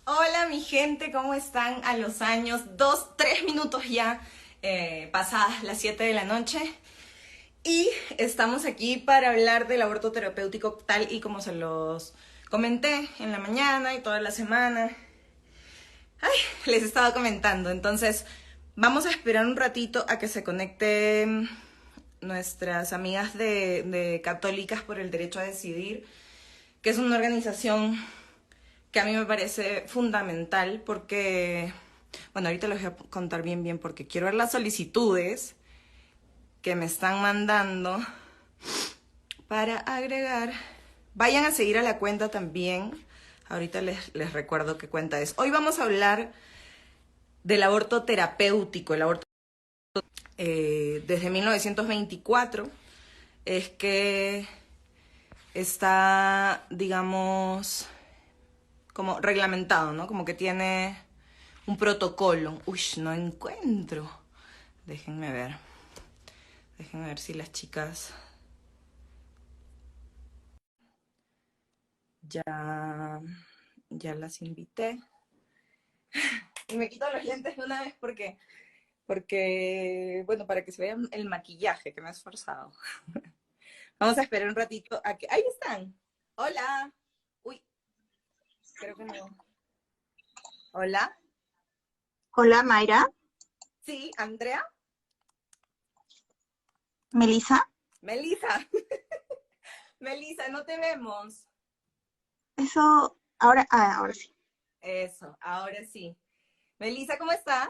Hola mi gente, ¿cómo están a los años? 3 minutos ya pasadas las 7 de la noche. Y estamos aquí para hablar del aborto terapéutico tal y como se los comenté en la mañana y toda la semana. Les estaba comentando. Entonces, vamos a esperar un ratito a que se conecten nuestras amigas de Católicas por el Derecho a Decidir, que es una organización que a mí me parece fundamental porque, bueno, ahorita les voy a contar bien porque quiero ver las solicitudes que me están mandando para agregar. Vayan a seguir a la cuenta también. Ahorita les recuerdo qué cuenta es. Hoy vamos a hablar del aborto terapéutico. El aborto desde 1924 es que está, digamos, como reglamentado, ¿no? Como que tiene un protocolo. Uy, no encuentro. Déjenme ver. Déjenme ver si las chicas ya, ya las invité. Y me quito los lentes de una vez porque, bueno, para que se vea el maquillaje que me he esforzado. Vamos a esperar un ratito a que... ¡Ahí están! ¡Hola! Uy, creo que no. ¿Hola? Hola, Mayra. Sí, Andrea. Melissa. Melissa. Melissa, no te vemos. Eso, ahora sí. Eso, ahora sí. Melissa, ¿cómo estás?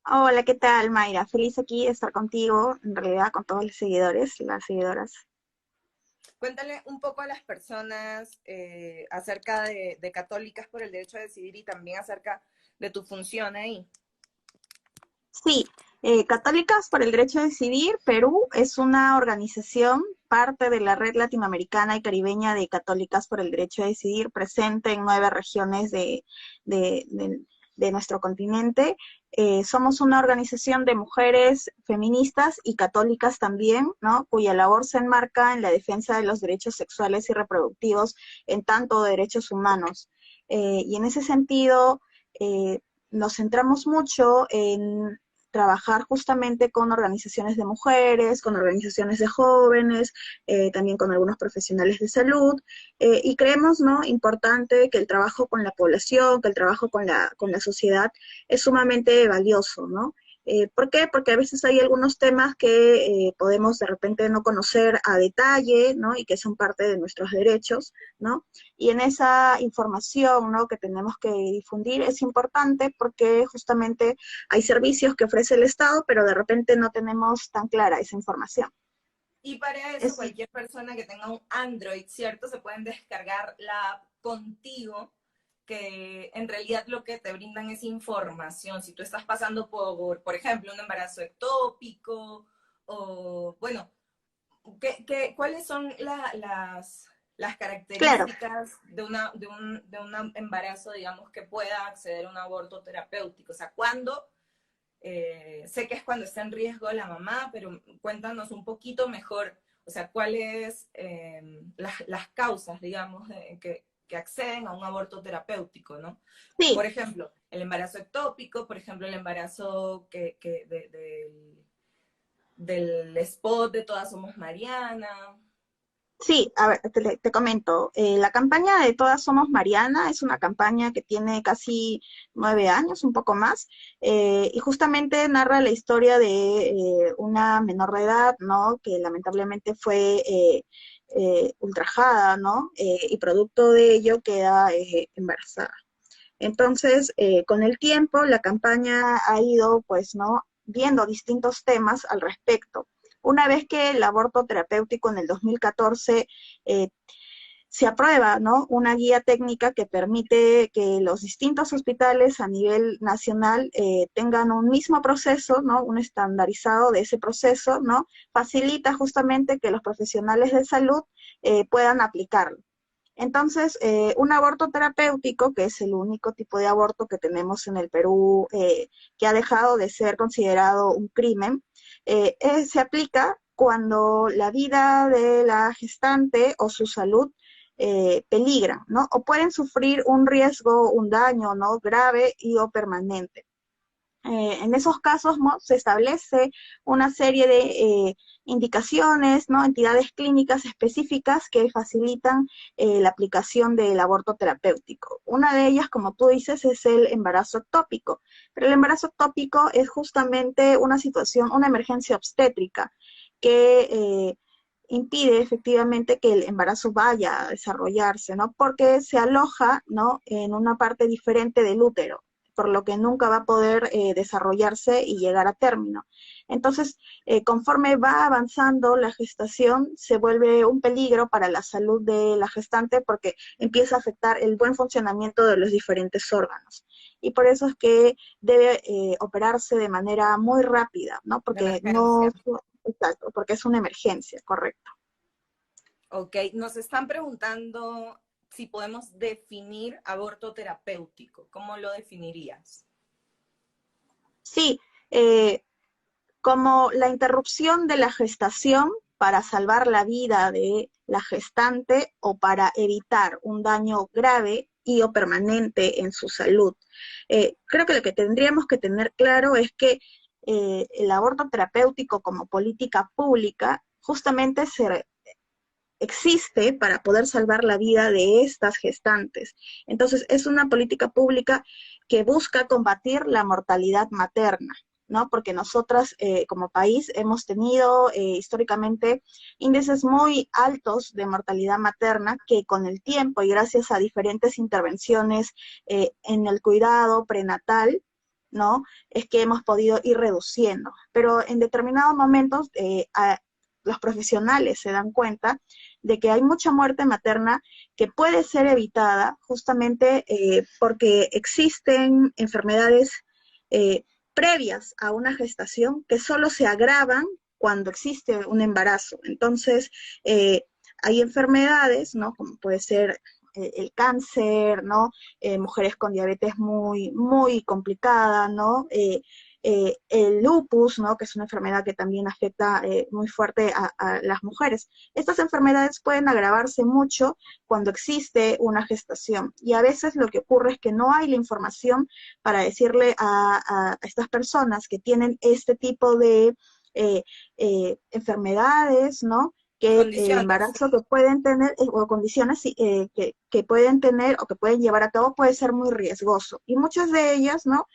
Hola, ¿qué tal, Mayra? Feliz aquí de estar contigo, en realidad con todos los seguidores, las seguidoras. Cuéntale un poco a las personas acerca de Católicas por el Derecho a Decidir y también acerca de tu función ahí. Sí, Católicas por el Derecho a Decidir, Perú es una organización, parte de la red latinoamericana y caribeña de Católicas por el Derecho a Decidir, presente en 9 regiones de, de- de nuestro continente. Somos una organización de mujeres feministas y católicas también, ¿no? Cuya labor se enmarca en la defensa de los derechos sexuales y reproductivos, en tanto derechos humanos. Y en ese sentido, eh, nos centramos mucho en trabajar justamente con organizaciones de mujeres, con organizaciones de jóvenes, también con algunos profesionales de salud, y creemos, ¿no?, importante que el trabajo con la población, que el trabajo con la sociedad es sumamente valioso, ¿no? ¿Por qué? Porque a veces hay algunos temas que podemos de repente no conocer a detalle, ¿no? Y que son parte de nuestros derechos, ¿no? Y en esa información, ¿no?, que tenemos que difundir es importante porque justamente hay servicios que ofrece el Estado, pero de repente no tenemos tan clara esa información. Y para eso, Es, cualquier persona que tenga un Android, ¿cierto? Se pueden descargar la app Contigo, que en realidad lo que te brindan es información. Si tú estás pasando por ejemplo, un embarazo ectópico o, bueno, ¿cuáles son las claro, características de un embarazo, digamos, que pueda acceder a un aborto terapéutico? O sea, ¿cuándo? Sé que es cuando está en riesgo la mamá, pero cuéntanos un poquito mejor, o sea, cuáles las causas, digamos, que acceden a un aborto terapéutico, ¿no? sí. Por ejemplo, el embarazo ectópico, por ejemplo, el embarazo del spot de Todas Somos Mariana. Sí, a ver, te comento. La campaña de Todas Somos Mariana es una campaña que tiene casi 9 años, un poco más, y justamente narra la historia de una menor de edad, ¿no? Que lamentablemente fue ultrajada, ¿no? Y producto de ello queda embarazada. Entonces, con el tiempo, la campaña ha ido, pues, ¿no?, viendo distintos temas al respecto. Una vez que el aborto terapéutico en el 2014 eh, se aprueba, ¿no?, una guía técnica que permite que los distintos hospitales a nivel nacional tengan un mismo proceso, ¿no?, un estandarizado de ese proceso, ¿no?, facilita justamente que los profesionales de salud puedan aplicarlo. Entonces, un aborto terapéutico, que es el único tipo de aborto que tenemos en el Perú, que ha dejado de ser considerado un crimen, se aplica cuando la vida de la gestante o su salud peligran, ¿no? O pueden sufrir un riesgo, un daño, ¿no? Grave y o permanente. En esos casos, ¿no? Se establece una serie de indicaciones, ¿no? Entidades clínicas específicas que facilitan la aplicación del aborto terapéutico. Una de ellas, como tú dices, es el embarazo ectópico, pero el embarazo ectópico es justamente una situación, una emergencia obstétrica que impide efectivamente que el embarazo vaya a desarrollarse, ¿no? Porque se aloja, ¿no? En una parte diferente del útero, por lo que nunca va a poder desarrollarse y llegar a término. Entonces, conforme va avanzando la gestación, se vuelve un peligro para la salud de la gestante porque empieza a afectar el buen funcionamiento de los diferentes órganos. Y por eso es que debe operarse de manera muy rápida, ¿no? De Porque no, emergencia. exacto, porque es una emergencia, correcto. Ok, nos están preguntando si podemos definir aborto terapéutico. ¿Cómo lo definirías? Sí, como la interrupción de la gestación para salvar la vida de la gestante o para evitar un daño grave y o permanente en su salud. Creo que lo que tendríamos que tener claro es que el aborto terapéutico como política pública justamente existe para poder salvar la vida de estas gestantes. Entonces, es una política pública que busca combatir la mortalidad materna, ¿no? Porque nosotras como país hemos tenido históricamente índices muy altos de mortalidad materna que con el tiempo y gracias a diferentes intervenciones en el cuidado prenatal, ¿no? Es que hemos podido ir reduciendo. Pero en determinados momentos los profesionales se dan cuenta de que hay mucha muerte materna que puede ser evitada justamente porque existen enfermedades eh, previas a una gestación que solo se agravan cuando existe un embarazo. Entonces, hay enfermedades, ¿no? Como puede ser el cáncer, ¿no? Mujeres con diabetes muy, muy complicada, ¿no? El lupus, ¿no? Que es una enfermedad que también afecta muy fuerte a las mujeres. Estas enfermedades pueden agravarse mucho cuando existe una gestación y a veces lo que ocurre es que no hay la información para decirle a estas personas que tienen este tipo de enfermedades, ¿no? Que el Condiciones. embarazo que pueden tener o condiciones que pueden tener o que pueden llevar a cabo puede ser muy riesgoso. Y muchas de ellas, ¿no?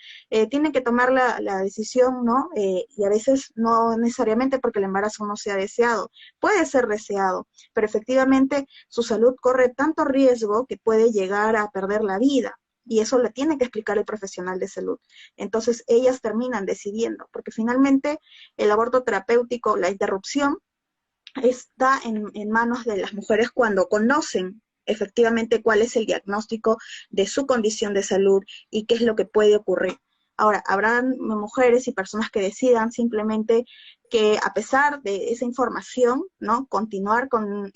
Tienen que tomar la decisión, ¿no? Y a veces no necesariamente porque el embarazo no sea deseado, puede ser deseado, pero efectivamente su salud corre tanto riesgo que puede llegar a perder la vida. Y eso le tiene que explicar el profesional de salud. Entonces, ellas terminan decidiendo, porque finalmente el aborto terapéutico, la interrupción, está manos de las mujeres cuando conocen efectivamente cuál es el diagnóstico de su condición de salud y qué es lo que puede ocurrir. Ahora, habrán mujeres y personas que decidan simplemente que a pesar de esa información, ¿no? Continuar con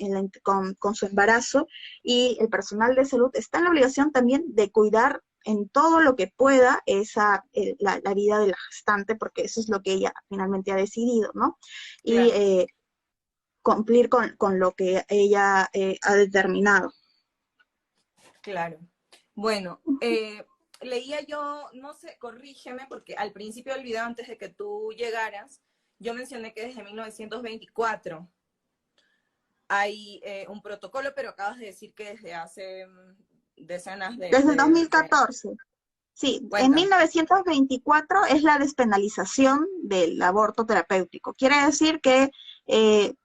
su embarazo y el personal de salud está en la obligación también de cuidar en todo lo que pueda la vida de la gestante, porque eso es lo que ella finalmente ha decidido, ¿no? Y Claro, cumplir con lo que ella ha determinado. claro. Bueno, leía yo, no sé, corrígeme, porque al principio olvidé antes de que tú llegaras, yo mencioné que desde 1924 hay un protocolo, pero acabas de decir que desde hace decenas Desde el 2014, sí, en Cuéntame. 1924 es la despenalización del aborto terapéutico. Quiere decir que eh,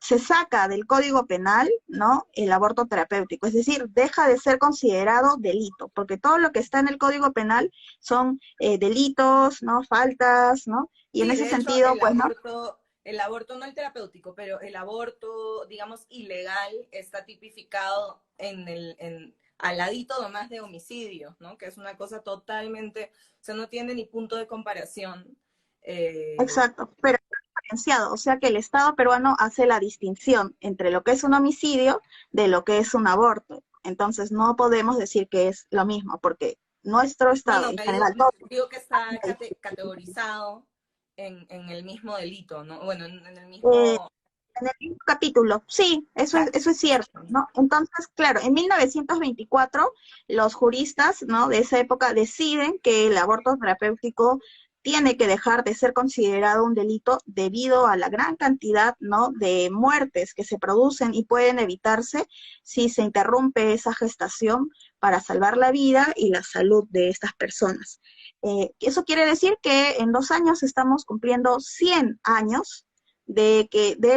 se saca del Código Penal, ¿no? El aborto terapéutico, es decir, deja de ser considerado delito, porque todo lo que está en el Código Penal son delitos, ¿no? Faltas, ¿no? Y en Sí, ese de hecho, sentido, pues, ¿no? el aborto no el terapéutico, pero el aborto, digamos, ilegal está tipificado al ladito nomás de homicidio, ¿no? Que es una cosa totalmente, o sea, no tiene ni punto de comparación. Eh, Exacto, pero diferenciado, o sea que el Estado peruano hace la distinción entre lo que es un homicidio de lo que es un aborto. Entonces no podemos decir que es lo mismo, porque nuestro no, Estado no, en me digo, general, todo, digo que está categorizado en el mismo delito, ¿no? Bueno, en el eh, mismo. En el mismo capítulo, sí, Exacto. eso es cierto, ¿no? Entonces, claro, en 1924 los juristas, ¿no?, de esa época deciden que el aborto terapéutico tiene que dejar de ser considerado un delito debido a la gran cantidad, ¿no?, de muertes que se producen y pueden evitarse si se interrumpe esa gestación para salvar la vida y la salud de estas personas. Eso quiere decir que en 2 años estamos cumpliendo 100 años de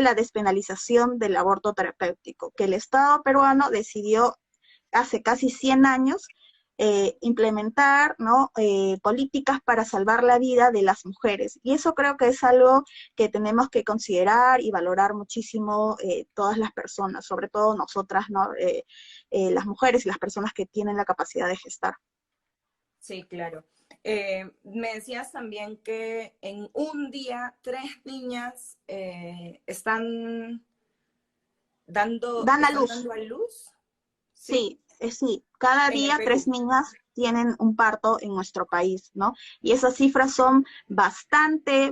la despenalización del aborto terapéutico, que el Estado peruano decidió hace casi 100 años implementar, ¿no?, políticas para salvar la vida de las mujeres. Y eso creo que es algo que tenemos que considerar y valorar muchísimo todas las personas, sobre todo nosotras, ¿no?, las mujeres y las personas que tienen la capacidad de gestar. Sí, claro. Me decías también que en un día 3 niñas Dan a están luz. dando a luz, ¿sí? Sí, sí, cada En el día Perú. 3 niñas tienen un parto en nuestro país, ¿no? Y esas cifras son bastante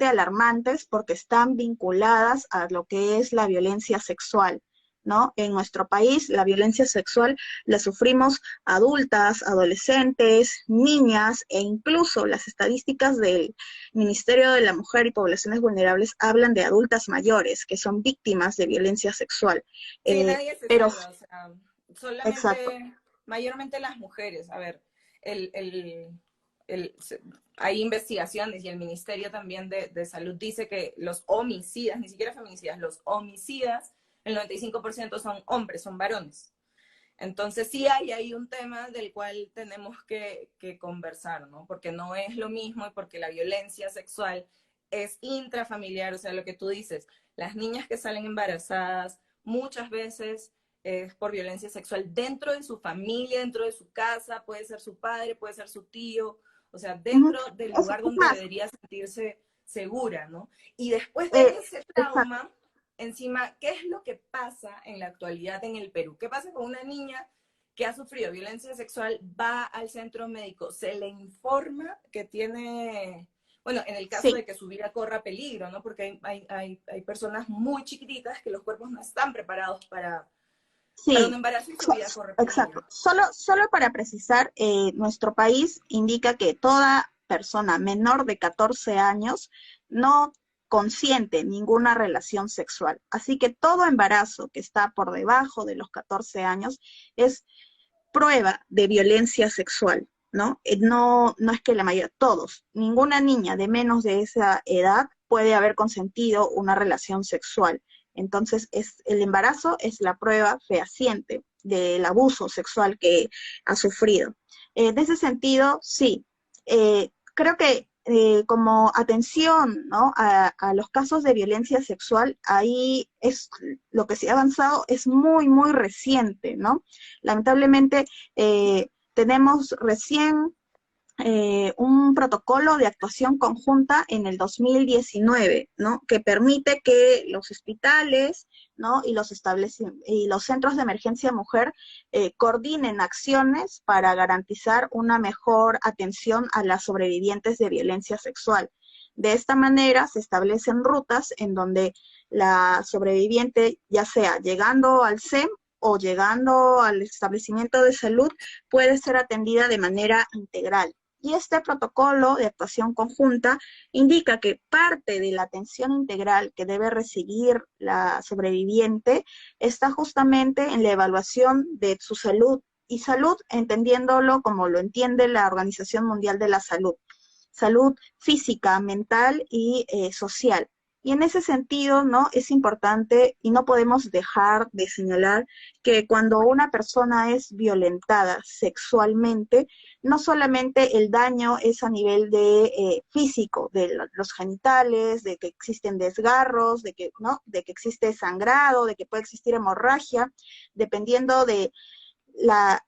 alarmantes porque están vinculadas a lo que es la violencia sexual, ¿no? En nuestro país la violencia sexual la sufrimos adultas, adolescentes, niñas e incluso las estadísticas del Ministerio de la Mujer y Poblaciones Vulnerables hablan de adultas mayores que son víctimas de violencia sexual. Sí, Eh, nadie se pero salva, o sea, Exacto. solamente, mayormente las mujeres. A ver, el, el, el- se- hay investigaciones y el Ministerio también de Salud dice que los homicidas, ni siquiera feminicidas, los homicidas, el 95% son hombres, son varones. Entonces sí hay ahí un tema del cual tenemos que conversar, ¿no? Porque no es lo mismo y porque la violencia sexual es intrafamiliar, o sea, lo que tú dices, las niñas que salen embarazadas muchas veces es por violencia sexual dentro de su familia, dentro de su casa, puede ser su padre, puede ser su tío, o sea, Ujú. dentro del Es, lugar es donde más, debería sentirse segura, ¿no? Y después de eh, ese exacto. trauma, encima, ¿qué es lo que pasa en la actualidad en el Perú? ¿Qué pasa con una niña que ha sufrido violencia sexual, va al centro médico, se le informa que tiene, bueno, en el caso Sí, de que su vida corra peligro, ¿no? Porque hay personas muy chiquititas que los cuerpos no están preparados para un sí, embarazo y su vida corre exacto. peligro. Solo para precisar, nuestro país indica que toda persona menor de 14 años no consiente ninguna relación sexual. Así que todo embarazo que está por debajo de los 14 años es prueba de violencia sexual, ¿no? No es que la mayoría, todos, ninguna niña de menos de esa edad puede haber consentido una relación sexual. Entonces, el embarazo es la prueba fehaciente del abuso sexual que ha sufrido. En ese sentido, sí, creo que como atención, ¿no?, a los casos de violencia sexual, ahí es lo que se ha avanzado es muy reciente, ¿no? Lamentablemente, tenemos recién un protocolo de actuación conjunta en el 2019, ¿no?, que permite que los hospitales, ¿no?, y los centros de emergencia mujer coordinen acciones para garantizar una mejor atención a las sobrevivientes de violencia sexual. De esta manera se establecen rutas en donde la sobreviviente, ya sea llegando al SEM o llegando al establecimiento de salud, puede ser atendida de manera integral. Y este protocolo de actuación conjunta indica que parte de la atención integral que debe recibir la sobreviviente está justamente en la evaluación de su salud, y salud entendiéndolo como lo entiende la Organización Mundial de la Salud, salud física, mental y social. Y en ese sentido, ¿no?, es importante y no podemos dejar de señalar que cuando una persona es violentada sexualmente, no solamente el daño es a nivel de físico, de los genitales, de que existen desgarros, de que, ¿no?, de que existe sangrado, de que puede existir hemorragia, dependiendo la,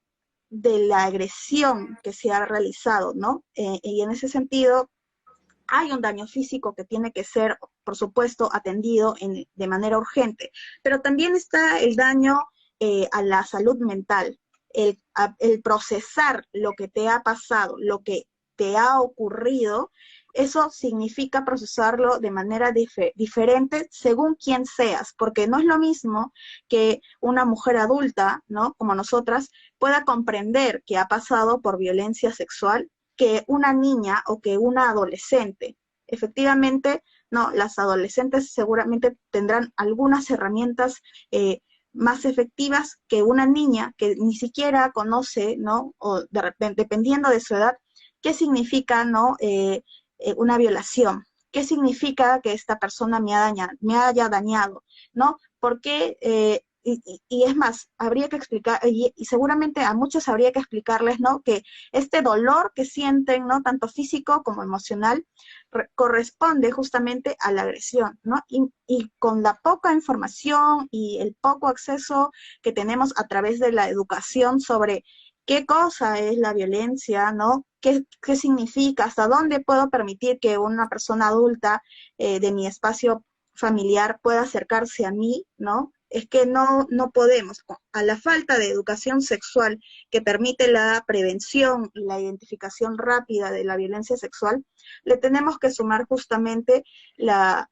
de la agresión que se ha realizado, ¿no? Y en ese sentido, hay un daño físico que tiene que ser, por supuesto, atendido de manera urgente, pero también está el daño a la salud mental, el procesar lo que te ha pasado, lo que te ha ocurrido, eso significa procesarlo de manera diferente según quién seas, porque no es lo mismo que una mujer adulta, ¿no? Como nosotras, pueda comprender que ha pasado por violencia sexual que una niña o que una adolescente. Efectivamente, no, las adolescentes seguramente tendrán algunas herramientas más efectivas que una niña que ni siquiera conoce, ¿no? O de repente, dependiendo de su edad, qué significa, ¿no? Una violación. ¿Qué significa que esta persona me haya dañado? ¿No? Porque, y es más, habría que explicar, y seguramente a muchos habría que explicarles, ¿no? Que este dolor que sienten, ¿no? Tanto físico como emocional, corresponde justamente a la agresión, ¿no? Y con la poca información y el poco acceso que tenemos a través de la educación sobre qué cosa es la violencia, ¿no? ¿Qué significa? ¿Hasta dónde puedo permitir que una persona adulta de mi espacio familiar pueda acercarse a mí, ¿no? Es que no podemos, a la falta de educación sexual que permite la prevención y la identificación rápida de la violencia sexual, le tenemos que sumar justamente la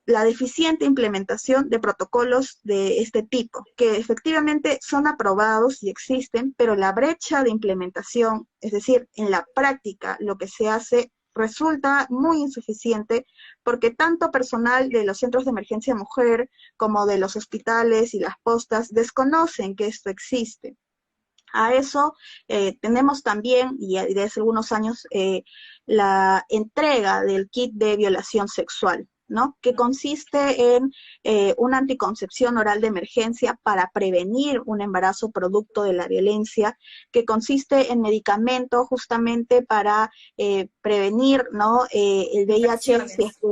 deficiente implementación de protocolos de este tipo, que efectivamente son aprobados y existen, pero la brecha de implementación, es decir, en la práctica lo que se hace resulta muy insuficiente porque tanto personal de los centros de emergencia mujer como de los hospitales y las postas desconocen que esto existe. A eso tenemos también, y desde hace algunos años, la entrega del kit de violación sexual, ¿no? Que consiste en una anticoncepción oral de emergencia para prevenir un embarazo producto de la violencia, que consiste en medicamento justamente para prevenir, ¿no? El VIH, si es que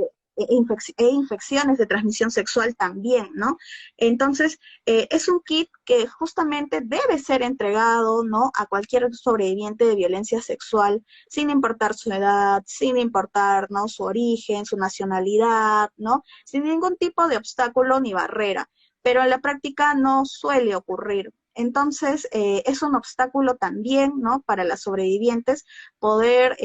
infecciones de transmisión sexual también, ¿no? Entonces, es un kit que justamente debe ser entregado, ¿no? A cualquier sobreviviente de violencia sexual, sin importar su edad, sin importar, ¿no? Su origen, su nacionalidad, ¿no? Sin ningún tipo de obstáculo ni barrera. Pero en la práctica no suele ocurrir. Entonces, es un obstáculo también, ¿no? Para las sobrevivientes poder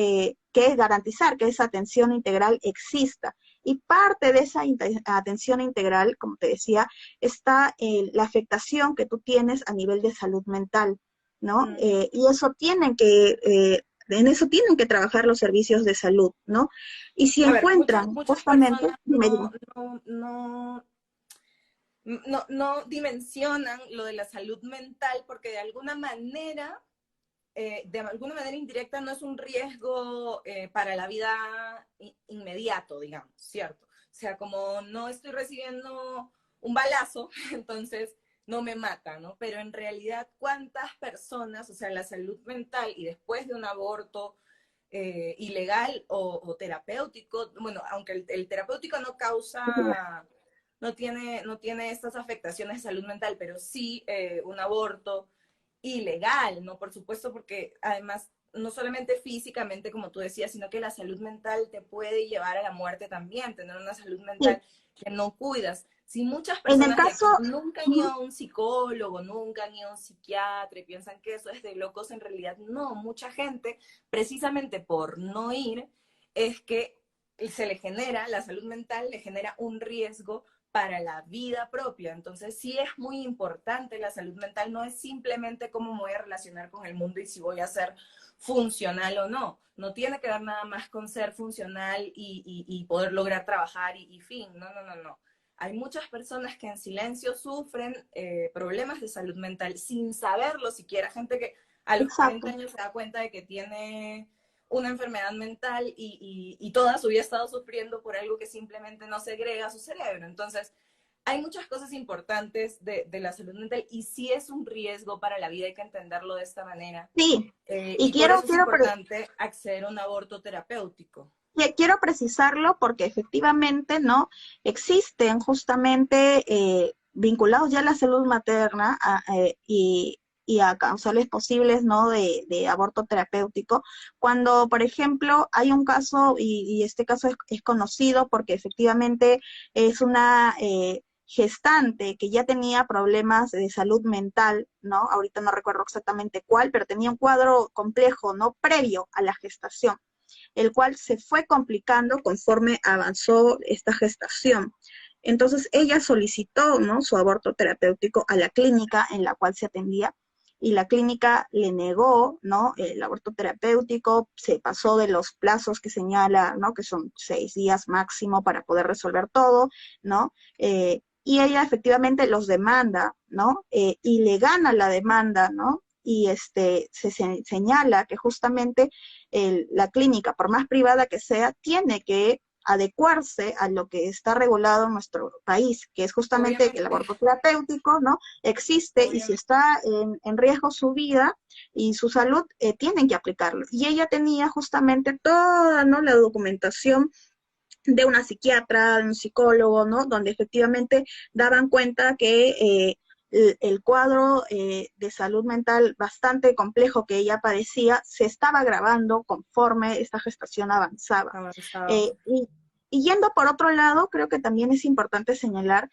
garantizar que esa atención integral exista. Y parte de esa atención integral, como te decía, está la afectación que tú tienes a nivel de salud mental, ¿no? Y eso en eso tienen que trabajar los servicios de salud, ¿no? Y si A ver, encuentran muchas justamente, personas dime, dime. no dimensionan lo de la salud mental porque de alguna manera indirecta no es un riesgo para la vida inmediato, digamos, ¿cierto? O sea, como no estoy recibiendo un balazo, entonces no me mata, ¿no? Pero en realidad, ¿cuántas personas, o sea, la salud mental y después de un aborto ilegal o terapéutico, bueno, aunque el terapéutico no causa, no tiene estas afectaciones de salud mental, pero sí un aborto ilegal, ¿no? Por supuesto, porque además, no solamente físicamente, como tú decías, sino que la salud mental te puede llevar a la muerte también, tener una salud Sí. mental que no cuidas. Si muchas En el personas de caso, aquí nunca han ido a un psicólogo, nunca han ido a un psiquiatra y piensan que eso es de locos, en realidad no. Mucha gente, precisamente por no ir, es que se le genera, la salud mental le genera un riesgo para la vida propia. Entonces sí es muy importante la salud mental, no es simplemente cómo me voy a relacionar con el mundo y si voy a ser funcional o no. No tiene que ver nada más con ser funcional y poder lograr trabajar y fin. No, no, no, no. Hay muchas personas que en silencio sufren problemas de salud mental sin saberlo siquiera. Gente que a los 40 exacto. años se da cuenta de que tiene una enfermedad mental y toda su vida ha estado sufriendo por algo que simplemente no segrega su cerebro. Entonces, hay muchas cosas importantes de la salud mental y sí es un riesgo para la vida, hay que entenderlo de esta manera. Sí, y Y por eso es importante acceder a un aborto terapéutico. quiero precisarlo porque efectivamente, ¿no? Existen justamente vinculados ya a la salud materna y a causales posibles, ¿no? De aborto terapéutico. Cuando, por ejemplo, hay un caso, y este caso es conocido porque efectivamente es una gestante que ya tenía problemas de salud mental, ¿no? Ahorita no recuerdo exactamente cuál, pero tenía un cuadro complejo, ¿no? Previo a la gestación. el cual se fue complicando conforme avanzó esta gestación. Entonces ella solicitó, ¿no?, su aborto terapéutico a la clínica en la cual se atendía, y la clínica le negó, ¿no?, el aborto terapéutico, se pasó de los plazos que señala, ¿no?, que son 6 días máximo para poder resolver todo, ¿no? Y ella efectivamente los demanda, ¿no? Y le gana la demanda, ¿no? Y señala que justamente la clínica, por más privada que sea, tiene que adecuarse a lo que está regulado en nuestro país, que es justamente el Obviamente, aborto terapéutico, ¿no? Existe, y si obviamente. está en riesgo su vida y su salud, tienen que aplicarlo. Y ella tenía justamente toda, ¿no?, la documentación de una psiquiatra, de un psicólogo, ¿no?, donde efectivamente daban cuenta que el cuadro de salud mental bastante complejo que ella padecía se estaba agravando conforme esta gestación avanzaba. Avanzaba. Y yendo por otro lado, creo que también es importante señalar,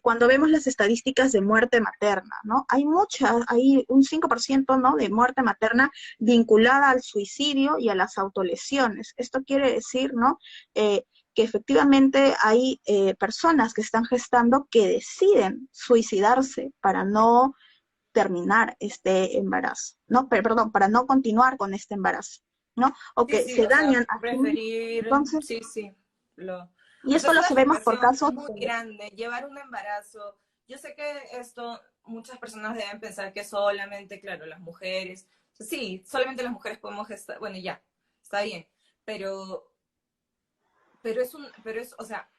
cuando vemos las estadísticas de muerte materna, ¿no? Hay un 5%, ¿no?, de muerte materna vinculada al suicidio y a las autolesiones. Esto quiere decir, ¿no?, que efectivamente hay personas que están gestando que deciden suicidarse para no terminar este embarazo, ¿no? Perdón, para no continuar con este embarazo, ¿no? O Sí, que sí, se o sea, dañan a sí mismos. preferir, Entonces, sí, sí, y o sea, esto es lo una sabemos por afectación casos, muy grande, llevar un embarazo, yo sé que esto, muchas personas deben pensar que solamente, claro, las mujeres, sí, solamente las mujeres podemos gestar, bueno, ya, está bien, pero, o sea,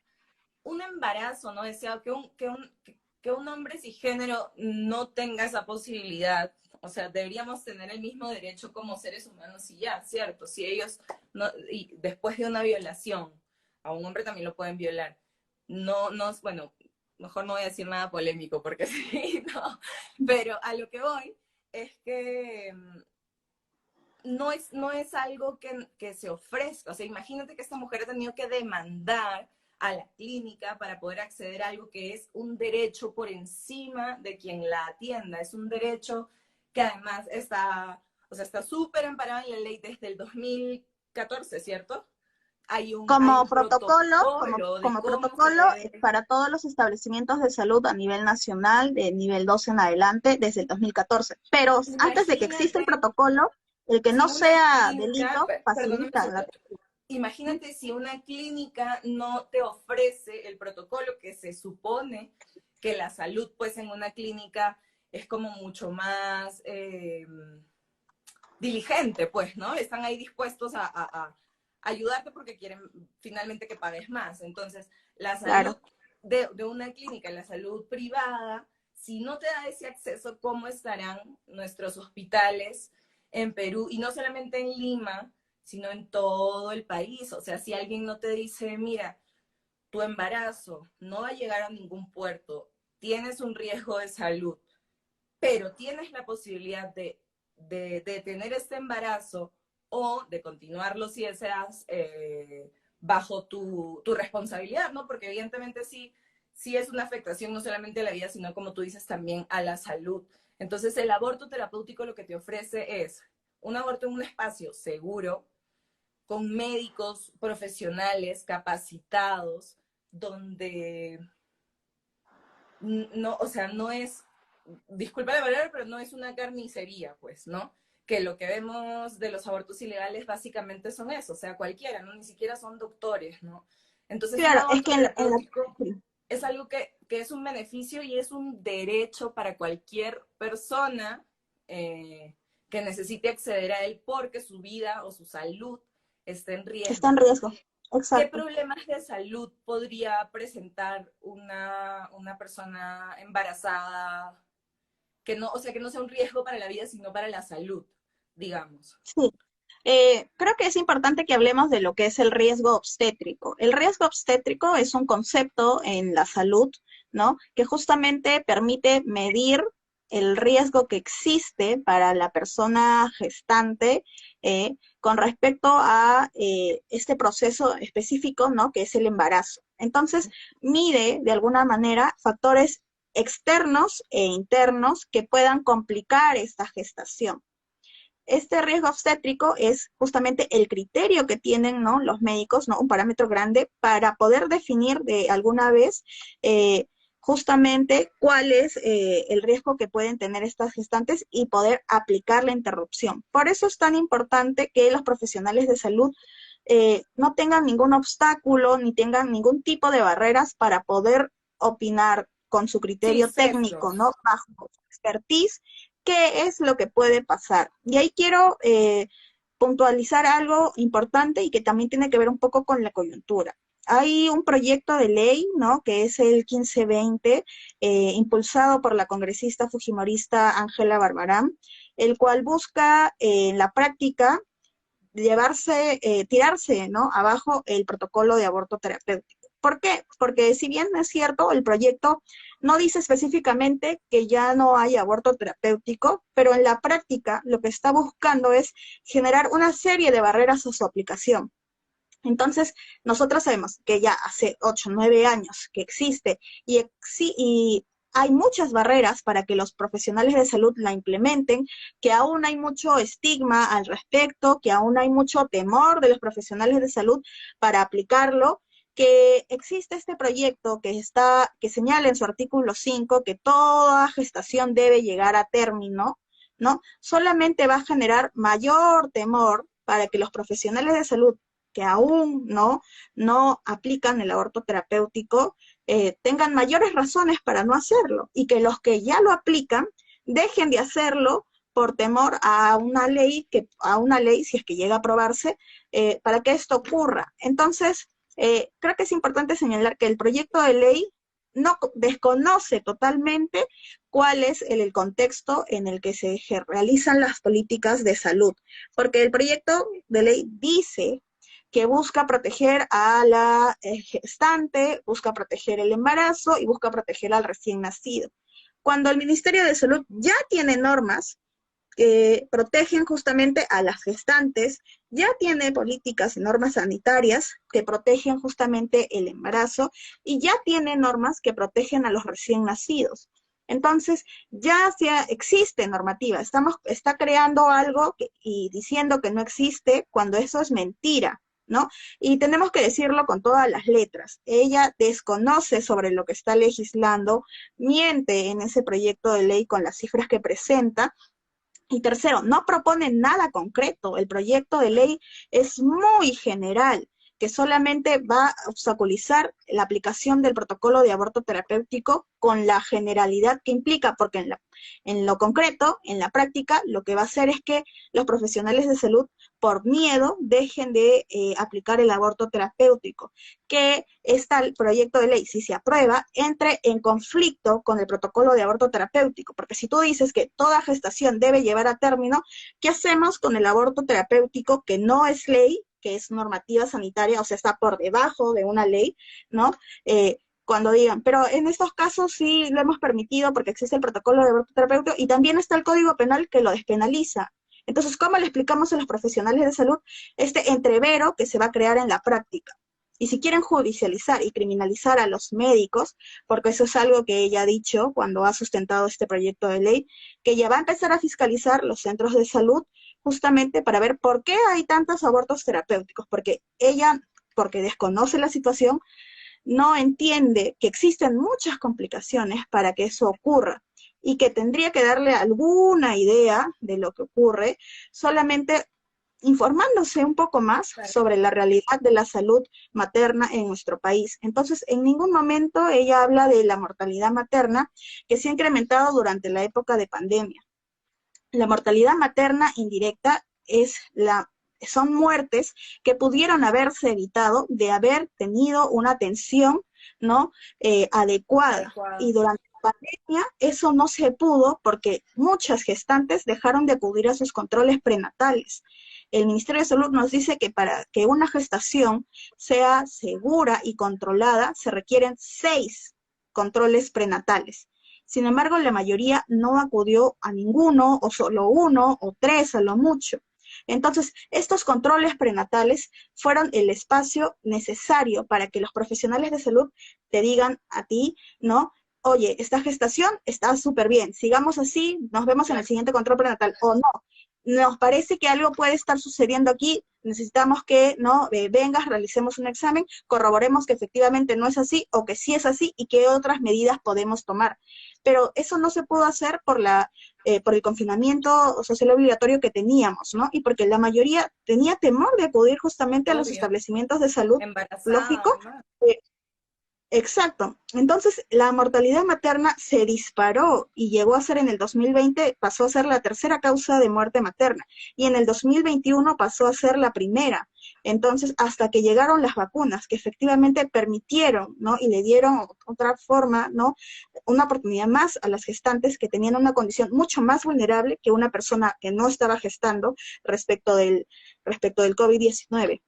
un embarazo no deseado, que un hombre cisgénero no tenga esa posibilidad. O sea, deberíamos tener el mismo derecho como seres humanos y ya, ¿cierto? Si ellos, no, y después de una violación, a un hombre también lo pueden violar. No, no, bueno, mejor no voy a decir nada polémico porque sí, no. Pero a lo que voy es que no es algo que se ofrezca. O sea, imagínate que esta mujer ha tenido que demandar a la clínica para poder acceder a algo que es un derecho por encima de quien la atienda. Es un derecho que además está, o sea, está súper amparado en la ley desde el 2014, ¿cierto? Hay un protocolo de como cómo se protocolo debe. para todos los establecimientos de salud a nivel nacional, de nivel 2 en adelante, desde el 2014. Pero antes de que exista el Imagínate protocolo, el que no si una sea clínica, delito perdóname un facilita la... segundo, imagínate si una clínica no te ofrece el protocolo que se supone que la salud, pues en una clínica es como mucho más diligente, pues, ¿no? Están ahí dispuestos a ayudarte porque quieren finalmente que pagues más. Entonces, la salud Claro. de una clínica, la salud privada, si no te da ese acceso, ¿cómo estarán nuestros hospitales en Perú? Y no solamente en Lima, sino en todo el país. O sea, si alguien no te dice, mira, tu embarazo no va a llegar a ningún puerto, tienes un riesgo de salud, pero tienes la posibilidad de tener este embarazo o de continuarlo si deseas bajo tu responsabilidad, ¿no? Porque evidentemente sí, sí es una afectación no solamente a la vida, sino como tú dices también a la salud. Entonces el aborto terapéutico lo que te ofrece es un aborto en un espacio seguro, con médicos profesionales capacitados, donde no, o sea, no es, disculpa la palabra, pero no es una carnicería, pues, ¿no? Que lo que vemos de los abortos ilegales básicamente son eso, o sea, cualquiera, ¿no? Ni siquiera son doctores, ¿no? Entonces, un Claro, es aborto que terapéutico sí. es algo que es un beneficio y es un derecho para cualquier persona que necesite acceder a él porque su vida o su salud está en Está en riesgo. riesgo. ¿Qué Exacto. problemas de salud podría presentar una persona embarazada que no, o sea, que no sea un riesgo para la vida, sino para la salud, digamos? Sí. Creo que es importante que hablemos de lo que es el riesgo obstétrico. El riesgo obstétrico es un concepto en la salud, ¿no?, que justamente permite medir el riesgo que existe para la persona gestante con respecto a este proceso específico, ¿no?, que es el embarazo. Entonces, mide de alguna manera factores externos e internos que puedan complicar esta gestación. Este riesgo obstétrico es justamente el criterio que tienen, ¿no?, los médicos, ¿no?, un parámetro grande para poder definir de alguna vez justamente cuál es el riesgo que pueden tener estas gestantes y poder aplicar la interrupción. Por eso es tan importante que los profesionales de salud no tengan ningún obstáculo ni tengan ningún tipo de barreras para poder opinar con su Sí, criterio técnico, ¿no?, sesgos. bajo su expertise, qué es lo que puede pasar. Y ahí quiero puntualizar algo importante y que también tiene que ver un poco con la coyuntura. Hay un proyecto de ley, ¿no?, que es el 1520, impulsado por la congresista fujimorista Ángela Barbarán, el cual busca en la práctica tirarse, ¿no?, abajo el protocolo de aborto terapéutico. ¿Por qué? Porque si bien es cierto, el proyecto no dice específicamente que ya no hay aborto terapéutico, pero en la práctica lo que está buscando es generar una serie de barreras a su aplicación. Entonces, nosotros sabemos que ya hace 8, 9 años que existe y hay muchas barreras para que los profesionales de salud la implementen, que aún hay mucho estigma al respecto, que aún hay mucho temor de los profesionales de salud para aplicarlo, que existe este proyecto que señala en su artículo 5 que toda gestación debe llegar a término, ¿no? Solamente va a generar mayor temor para que los profesionales de salud que aún no aplican el aborto terapéutico, tengan mayores razones para no hacerlo, y que los que ya lo aplican dejen de hacerlo por temor a una ley, si es que llega a aprobarse, para que esto ocurra. Entonces, creo que es importante señalar que el proyecto de ley no desconoce totalmente cuál es el contexto en el que se realizan las políticas de salud, porque el proyecto de ley dice que busca proteger a la gestante, busca proteger el embarazo y busca proteger al recién nacido. Cuando el Ministerio de Salud ya tiene normas que protegen justamente a las gestantes, ya tiene políticas y normas sanitarias que protegen justamente el embarazo y ya tiene normas que protegen a los recién nacidos. Entonces, existe normativa, está creando algo y diciendo que no existe cuando eso es mentira, ¿no? Y tenemos que decirlo con todas las letras. Ella desconoce sobre lo que está legislando, miente en ese proyecto de ley con las cifras que presenta. Y tercero, no propone nada concreto. El proyecto de ley es muy general, que solamente va a obstaculizar la aplicación del protocolo de aborto terapéutico con la generalidad que implica, porque en lo concreto, en la práctica, lo que va a hacer es que los profesionales de salud, por miedo, dejen de aplicar el aborto terapéutico, que el proyecto de ley, si se aprueba, entre en conflicto con el protocolo de aborto terapéutico, porque si tú dices que toda gestación debe llevar a término, ¿qué hacemos con el aborto terapéutico que no es ley, que es normativa sanitaria, o sea, está por debajo de una ley, ¿no? Cuando digan, pero en estos casos sí lo hemos permitido porque existe el protocolo de aborto terapéutico y también está el Código Penal que lo despenaliza. Entonces, ¿cómo le explicamos a los profesionales de salud este entrevero que se va a crear en la práctica? Y si quieren judicializar y criminalizar a los médicos, porque eso es algo que ella ha dicho cuando ha sustentado este proyecto de ley, que ella va a empezar a fiscalizar los centros de salud justamente para ver por qué hay tantos abortos terapéuticos, porque desconoce la situación, no entiende que existen muchas complicaciones para que eso ocurra y que tendría que darle alguna idea de lo que ocurre, solamente informándose un poco más sobre la realidad de la salud materna en nuestro país. Entonces, en ningún momento ella habla de la mortalidad materna que se ha incrementado durante la época de pandemia. La mortalidad materna indirecta son muertes que pudieron haberse evitado de haber tenido una atención, ¿no?, adecuada. Y Adecuada. durante la pandemia eso no se pudo porque muchas gestantes dejaron de acudir a sus controles prenatales. El Ministerio de Salud nos dice que para que una gestación sea segura y controlada se requieren 6 controles prenatales. Sin embargo, la mayoría no acudió a ninguno, o solo 1 o 3 a lo mucho. Entonces, estos controles prenatales fueron el espacio necesario para que los profesionales de salud te digan a ti, ¿no? Oye, esta gestación está súper bien, sigamos así, nos vemos en el siguiente control prenatal, o no. nos parece que algo puede estar sucediendo aquí, necesitamos que no vengas, realicemos un examen, corroboremos que efectivamente no es así o que sí es así y qué otras medidas podemos tomar. Pero eso no se pudo hacer por el confinamiento social obligatorio que teníamos, ¿no? Y porque la mayoría tenía temor de acudir justamente a los Obvio. establecimientos de salud, Embarazada, lógico. además. eh, Exacto. Entonces, la mortalidad materna se disparó y llegó a ser en el 2020, pasó a ser la tercera causa de muerte materna y en el 2021 pasó a ser la primera. Entonces, hasta que llegaron las vacunas que efectivamente permitieron, ¿no? Y le dieron otra forma, ¿no? Una oportunidad más a las gestantes que tenían una condición mucho más vulnerable que una persona que no estaba gestando respecto del COVID-19.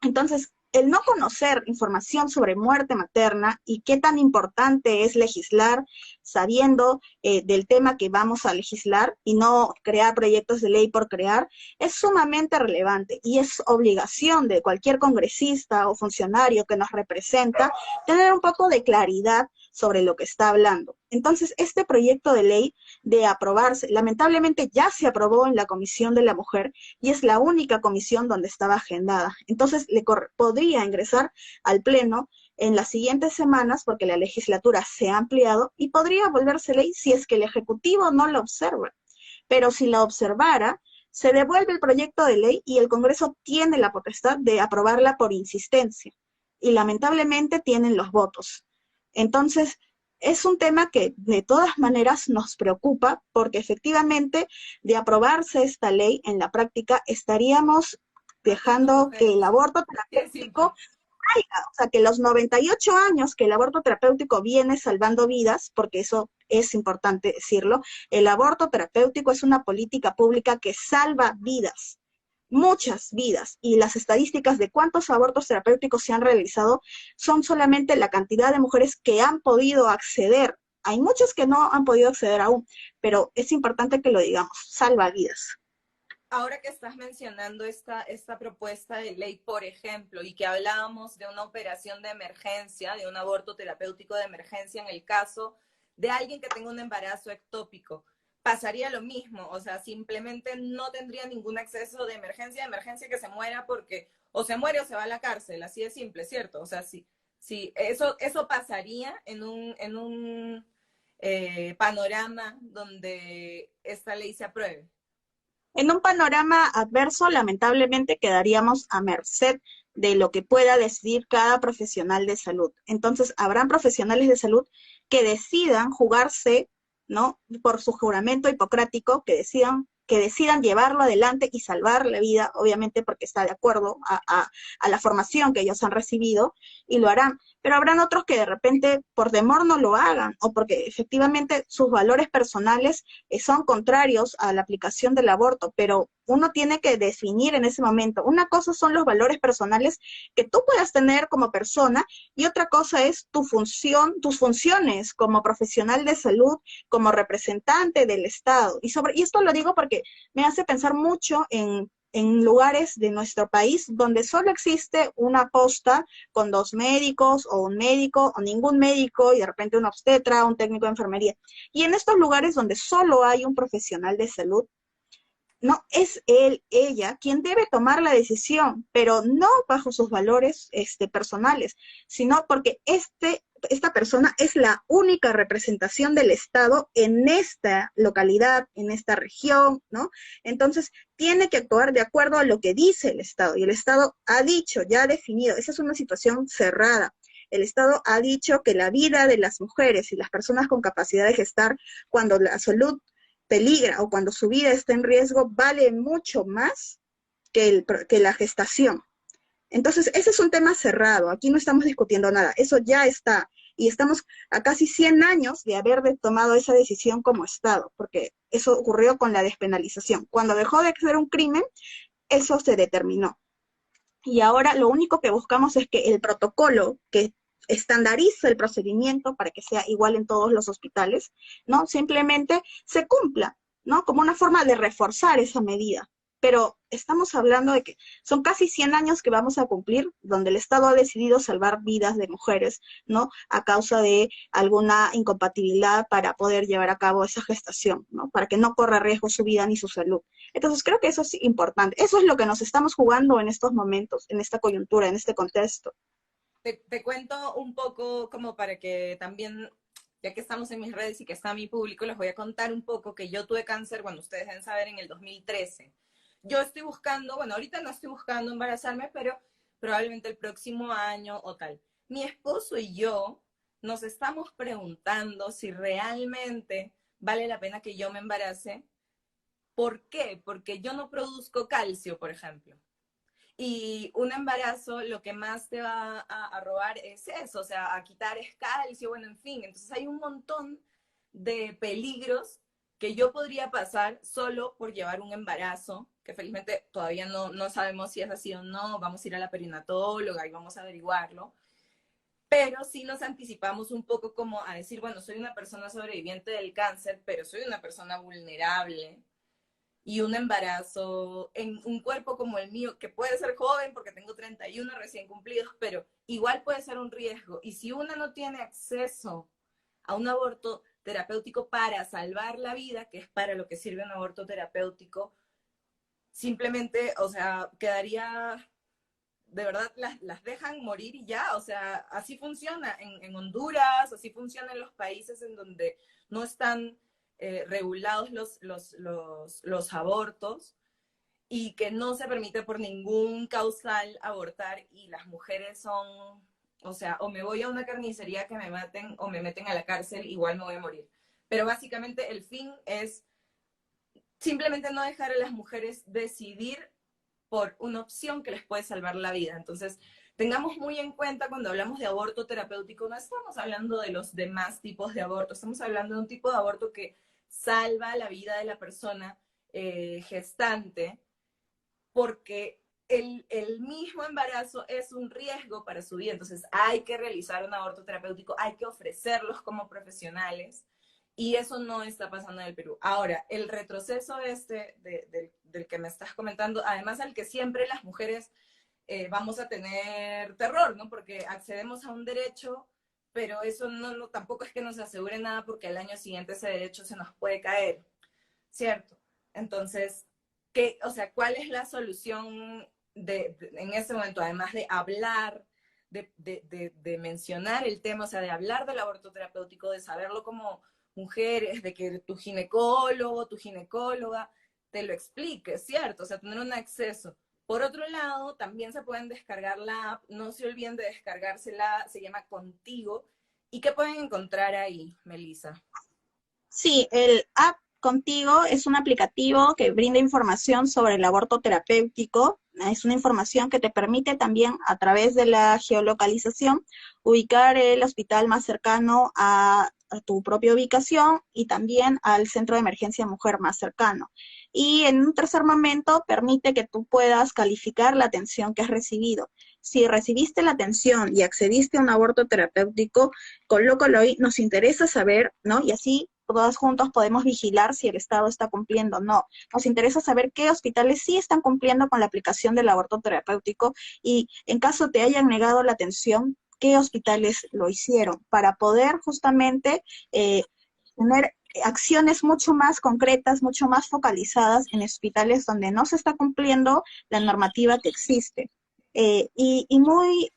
Entonces, el no conocer información sobre muerte materna y qué tan importante es legislar sabiendo del tema que vamos a legislar y no crear proyectos de ley por crear, es sumamente relevante y es obligación de cualquier congresista o funcionario que nos representa tener un poco de claridad sobre lo que está hablando. Entonces, este proyecto de ley de aprobarse, lamentablemente ya se aprobó en la Comisión de la Mujer, y es la única comisión donde estaba agendada. Entonces, podría ingresar al Pleno en las siguientes semanas, porque la legislatura se ha ampliado, y podría volverse ley si es que el Ejecutivo no la observa. Pero si la observara, se devuelve el proyecto de ley y el Congreso tiene la potestad de aprobarla por insistencia. Y lamentablemente tienen los votos. Entonces, es un tema que de todas maneras nos preocupa porque efectivamente de aprobarse esta ley en la práctica estaríamos Matando dejando que el mujeres. aborto Así de terapéutico simple. caiga, o sea, que los 98 años que el aborto terapéutico viene salvando vidas, porque eso es importante decirlo, el aborto terapéutico es una política pública que salva vidas, muchas vidas, y las estadísticas de cuántos abortos terapéuticos se han realizado son solamente la cantidad de mujeres que han podido acceder. Hay muchas que no han podido acceder aún, pero es importante que lo digamos, salva vidas. Ahora que estás mencionando esta propuesta de ley, por ejemplo, y que hablábamos de una operación de emergencia, de un aborto terapéutico de emergencia en el caso de alguien que tenga un embarazo ectópico, pasaría lo mismo, o sea, simplemente no tendría ningún acceso de emergencia que se muera porque o se muere o se va a la cárcel, así de simple, ¿cierto? O sea, sí eso pasaría en un panorama donde esta ley se apruebe. En un panorama adverso, lamentablemente quedaríamos a merced de lo que pueda decidir cada profesional de salud. Entonces, habrán profesionales de salud que decidan jugarse, ¿no? Por su juramento hipocrático, que decidan llevarlo adelante y salvar la vida, obviamente porque está de acuerdo a la formación que ellos han recibido, y lo harán. Pero habrán otros que de repente por temor no lo hagan, o porque efectivamente sus valores personales son contrarios a la aplicación del aborto, pero uno tiene que definir en ese momento. Una cosa son los valores personales que tú puedas tener como persona y otra cosa es tu función, tus funciones como profesional de salud, como representante del Estado. Y esto lo digo porque me hace pensar mucho en lugares de nuestro país donde solo existe una posta con dos médicos o un médico o ningún médico y de repente un obstetra, un técnico de enfermería. Y en estos lugares donde solo hay un profesional de salud, no es ella quien debe tomar la decisión, pero no bajo sus valores personales, sino porque esta persona es la única representación del Estado en esta localidad, en esta región, ¿no? Entonces, tiene que actuar de acuerdo a lo que dice el Estado, y el Estado ha dicho, ya ha definido, esa es una situación cerrada. El Estado ha dicho que la vida de las mujeres y las personas con capacidad de gestar, cuando la salud peligra o cuando su vida está en riesgo, vale mucho más que la gestación. Entonces, ese es un tema cerrado, aquí no estamos discutiendo nada, eso ya está, y estamos a casi 100 años de haber tomado esa decisión como Estado, porque eso ocurrió con la despenalización. Cuando dejó de ser un crimen, eso se determinó. Y ahora lo único que buscamos es que el protocolo que estandariza el procedimiento para que sea igual en todos los hospitales, ¿no? Simplemente se cumpla, ¿no? Como una forma de reforzar esa medida. pero estamos hablando de que son casi 100 años que vamos a cumplir, donde el Estado ha decidido salvar vidas de mujeres, ¿no? A causa de alguna incompatibilidad para poder llevar a cabo esa gestación, ¿no? Para que no corra riesgo su vida ni su salud. Entonces creo que eso es importante. Eso es lo que nos estamos jugando en estos momentos, en esta coyuntura, en este contexto. Te cuento un poco como para que también, ya que estamos en mis redes y que está mi público, les voy a contar un poco que yo tuve cáncer, bueno, ustedes deben saber, en el 2013. Yo estoy buscando, bueno, ahorita no estoy buscando embarazarme, pero probablemente el próximo año o tal. Mi esposo y yo nos estamos preguntando si realmente vale la pena que yo me embarace. ¿Por qué? Porque yo no produzco calcio, por ejemplo. Y un embarazo lo que más te va a robar es eso, o sea, a quitar es calcio, bueno, en fin. Entonces hay un montón de peligros que yo podría pasar solo por llevar un embarazo, que felizmente todavía no sabemos si es así o no, vamos a ir a la perinatóloga y vamos a averiguarlo, pero sí nos anticipamos un poco como a decir, bueno, soy una persona sobreviviente del cáncer, pero soy una persona vulnerable, y un embarazo en un cuerpo como el mío, que puede ser joven porque tengo 31 recién cumplidos, pero igual puede ser un riesgo. Y si una no tiene acceso a un aborto terapéutico para salvar la vida, que es para lo que sirve un aborto terapéutico, simplemente, o sea, quedaría, de verdad, las dejan morir y ya, o sea, así funciona en Honduras, así funciona en los países en donde no están regulados los abortos y que no se permite por ningún causal abortar y las mujeres son, o sea, o me voy a una carnicería que me maten o me meten a la cárcel, igual me voy a morir. Pero básicamente el fin es simplemente no dejar a las mujeres decidir por una opción que les puede salvar la vida. Entonces, tengamos muy en cuenta cuando hablamos de aborto terapéutico, no estamos hablando de los demás tipos de aborto, estamos hablando de un tipo de aborto que salva la vida de la persona gestante, porque el mismo embarazo es un riesgo para su vida. Entonces, hay que realizar un aborto terapéutico, hay que ofrecerlos como profesionales, y eso no está pasando en el Perú. Ahora, el retroceso del que me estás comentando, además al que siempre las mujeres vamos a tener terror, ¿no? Porque accedemos a un derecho, pero eso tampoco es que nos asegure nada, porque al año siguiente ese derecho se nos puede caer, ¿cierto? Entonces, o sea, ¿cuál es la solución en ese momento? Además de hablar, de mencionar el tema, o sea, de hablar del aborto terapéutico, de saberlo como mujeres, de que tu ginecólogo, tu ginecóloga te lo explique, ¿cierto? O sea, tener un acceso. Por otro lado, también se pueden descargar la app, no se olviden de descargársela, se llama Contigo. ¿Y qué pueden encontrar ahí, Melissa? Sí, el app Contigo es un aplicativo que brinda información sobre el aborto terapéutico. Es una información que te permite también, a través de la geolocalización, ubicar el hospital más cercano a tu propia ubicación y también al centro de emergencia mujer más cercano. Y en un tercer momento permite que tú puedas calificar la atención que has recibido. Si recibiste la atención y accediste a un aborto terapéutico, colócalo ahí, nos interesa saber, ¿no? Y así todas juntos podemos vigilar si el Estado está cumpliendo o no. Nos interesa saber qué hospitales sí están cumpliendo con la aplicación del aborto terapéutico y en caso te hayan negado la atención, qué hospitales lo hicieron para poder justamente tener acciones mucho más concretas, mucho más focalizadas en hospitales donde no se está cumpliendo la normativa que existe. Y muy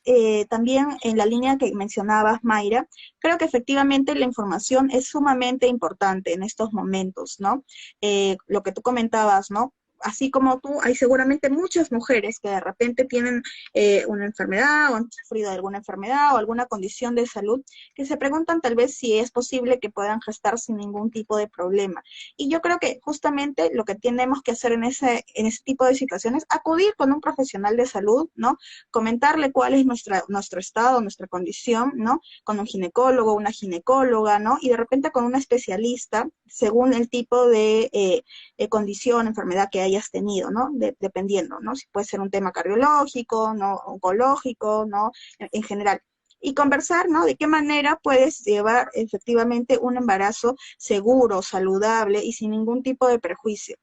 también en la línea que mencionabas, Mayra, creo que efectivamente la información es sumamente importante en estos momentos, ¿no? Lo que tú comentabas, ¿no? Así como tú, hay seguramente muchas mujeres que de repente tienen una enfermedad o han sufrido alguna enfermedad o alguna condición de salud que se preguntan tal vez si es posible que puedan gestar sin ningún tipo de problema. Y yo creo que justamente lo que tenemos que hacer en ese tipo de situaciones, acudir con un profesional de salud, ¿no? Comentarle cuál es nuestro estado, nuestra condición, ¿no? Con un ginecólogo, una ginecóloga, ¿no? Y de repente con una especialista, según el tipo de condición, enfermedad que hayas tenido, ¿no? Dependiendo, ¿no? Si puede ser un tema cardiológico, ¿no? Oncológico, ¿no? En general. Y conversar, ¿no? De qué manera puedes llevar efectivamente un embarazo seguro, saludable y sin ningún tipo de perjuicio.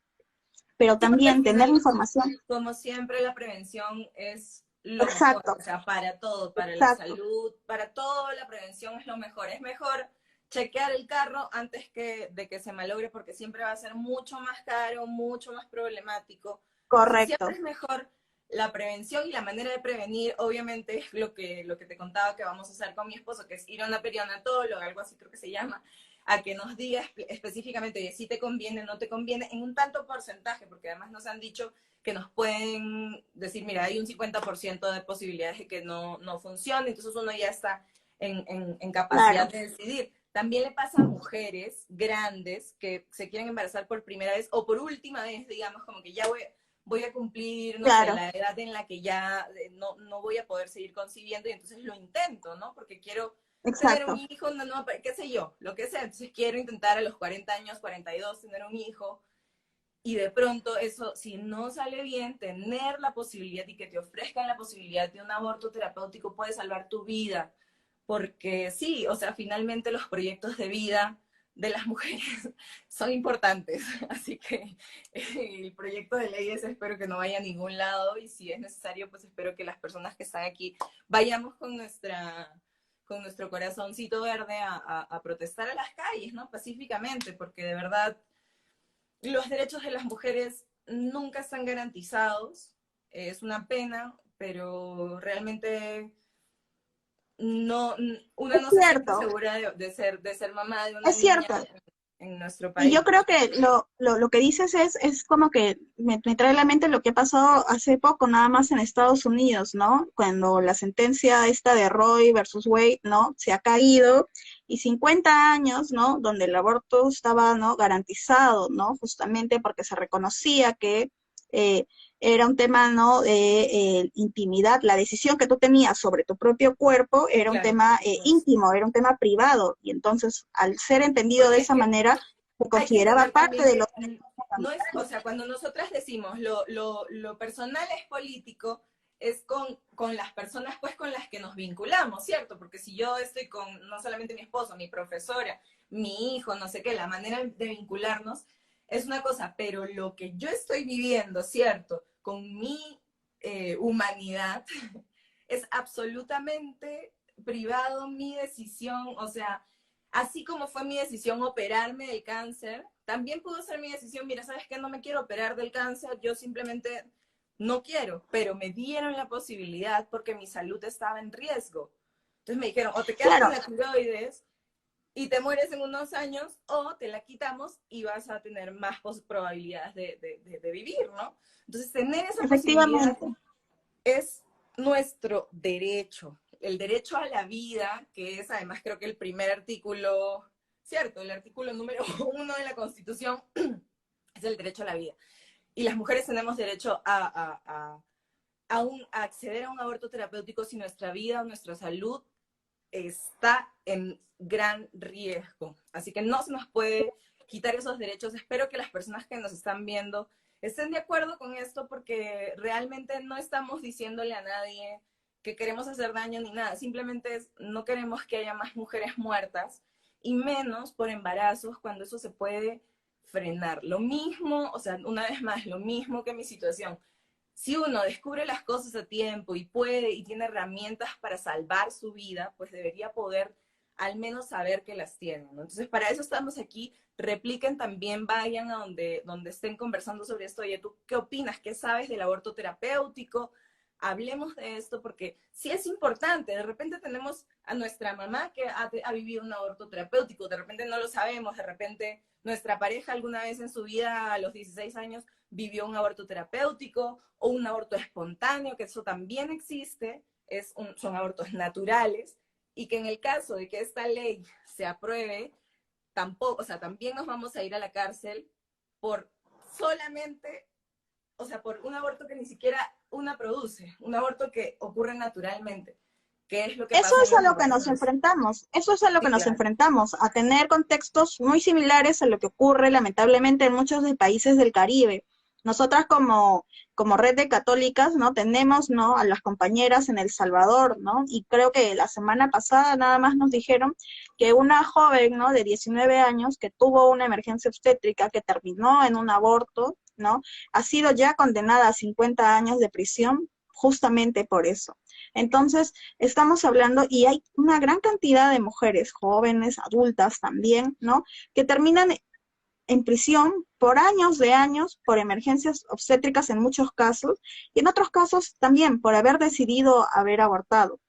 pero Sí, porque al también tener final, información. como siempre, la prevención es lo mejor, Exacto, o sea, para todo, para la exacto, salud, para todo, la prevención es lo mejor. Es mejor chequear el carro antes de que se malogre, porque siempre va a ser mucho más caro, mucho más problemático. Entonces, siempre correcto. es mejor la prevención y la manera de prevenir, obviamente, es lo que te contaba que vamos a hacer con mi esposo, que es ir a una periodonatóloga, algo así creo que se llama, a que nos diga específicamente si te conviene, no te conviene, en un tanto porcentaje, porque además nos han dicho que nos pueden decir, mira, hay un 50% de posibilidades de que no funcione, entonces uno ya está en capacidad Claro, de decidir. También le pasa a mujeres grandes que se quieren embarazar por primera vez o por última vez, digamos, como que ya voy a cumplir, no sé, claro, la edad en la que ya no voy a poder seguir concibiendo y entonces lo intento, ¿no? Porque quiero tener un exacto. hijo, no, qué sé yo, lo que sea. Entonces quiero intentar a los 40 años, 42, tener un hijo. Y de pronto eso, si no sale bien, tener la posibilidad y que te ofrezcan la posibilidad de un aborto terapéutico puede salvar tu vida. Porque sí, o sea, finalmente los proyectos de vida de las mujeres son importantes. Así que el proyecto de ley es, espero que no vaya a ningún lado y si es necesario, pues espero que las personas que están aquí vayamos con nuestro corazoncito verde a protestar a las calles, ¿no? Pacíficamente, porque de verdad los derechos de las mujeres nunca están garantizados. Es una pena, pero realmente no, una Es no se siente cierto, segura de ser mamá de una es niña cierto. en nuestro Y yo país. creo que lo que dices es como que me trae a la mente lo que ha pasado hace poco, nada más en Estados Unidos, ¿no? Cuando la sentencia esta de Roe versus Wade, ¿no? Se ha caído y 50 años, ¿no? Donde el aborto estaba, ¿no? Garantizado, ¿no? Justamente porque se reconocía que eh, era un tema, ¿no? De intimidad, la decisión que tú tenías sobre tu propio cuerpo era un Claro, tema por supuesto. íntimo, era un tema privado y entonces al ser entendido de Porque es esa que manera, se hay que consideraba entender parte también de los que derechos no es, o fundamentales. sea, cuando nosotras decimos lo personal es político, es con las personas pues con las que nos vinculamos, ¿cierto? Porque si yo estoy con no solamente mi esposo, mi profesora, mi hijo, no sé qué, la manera de vincularnos es una cosa, pero lo que yo estoy viviendo, ¿cierto? Con mi humanidad es absolutamente privado, mi decisión, o sea, así como fue mi decisión operarme del cáncer, también pudo ser mi decisión, mira, ¿sabes qué? No me quiero operar del cáncer, yo simplemente no quiero, pero me dieron la posibilidad porque mi salud estaba en riesgo. Entonces me dijeron, o te quedas con Claro, la tiroides y te mueres en unos años, o te la quitamos y vas a tener más probabilidades de vivir, ¿no? Entonces, tener esa posibilidad efectivamente. es nuestro derecho, el derecho a la vida, que es además creo que el primer artículo, cierto, el artículo número 1 de la Constitución es el derecho a la vida. Y las mujeres tenemos derecho a acceder a un aborto terapéutico si nuestra vida o nuestra salud está en gran riesgo. Así que no se nos puede quitar esos derechos. Espero que las personas que nos están viendo estén de acuerdo con esto porque realmente no estamos diciéndole a nadie que queremos hacer daño ni nada. Simplemente no queremos que haya más mujeres muertas y menos por embarazos cuando eso se puede frenar. Lo mismo, o sea, una vez más, lo mismo que mi situación si uno descubre las cosas a tiempo y puede y tiene herramientas para salvar su vida, pues debería poder al menos saber que las tienen, ¿no? Entonces, para eso estamos aquí. Repliquen también, vayan a donde estén conversando sobre esto. Oye, ¿tú qué opinas? ¿Qué sabes del aborto terapéutico? Hablemos de esto porque sí es importante. De repente tenemos a nuestra mamá que ha vivido un aborto terapéutico, de repente no lo sabemos, de repente nuestra pareja alguna vez en su vida a los 16 años vivió un aborto terapéutico o un aborto espontáneo, que eso también existe, son abortos naturales, y que en el caso de que esta ley se apruebe, tampoco, o sea, también nos vamos a ir a la cárcel por solamente, o sea, por un aborto que ni siquiera una produce, un aborto que ocurre naturalmente, que es lo que Eso pasa en es a los lo que nos laboratorios. enfrentamos, eso es a lo que Sí, nos claro. enfrentamos, a tener contextos muy similares a lo que ocurre lamentablemente en muchos de países del Caribe. Nosotras como red de católicas, ¿no? Tenemos, ¿no? A las compañeras en El Salvador, ¿no? Y creo que la semana pasada nada más nos dijeron que una joven, ¿no? De 19 años que tuvo una emergencia obstétrica que terminó en un aborto, ¿no? Ha sido ya condenada a 50 años de prisión justamente por eso. Entonces, estamos hablando, y hay una gran cantidad de mujeres jóvenes, adultas también, ¿no? Que terminan en prisión por años de años, por emergencias obstétricas en muchos casos, y en otros casos también por haber decidido haber abortado.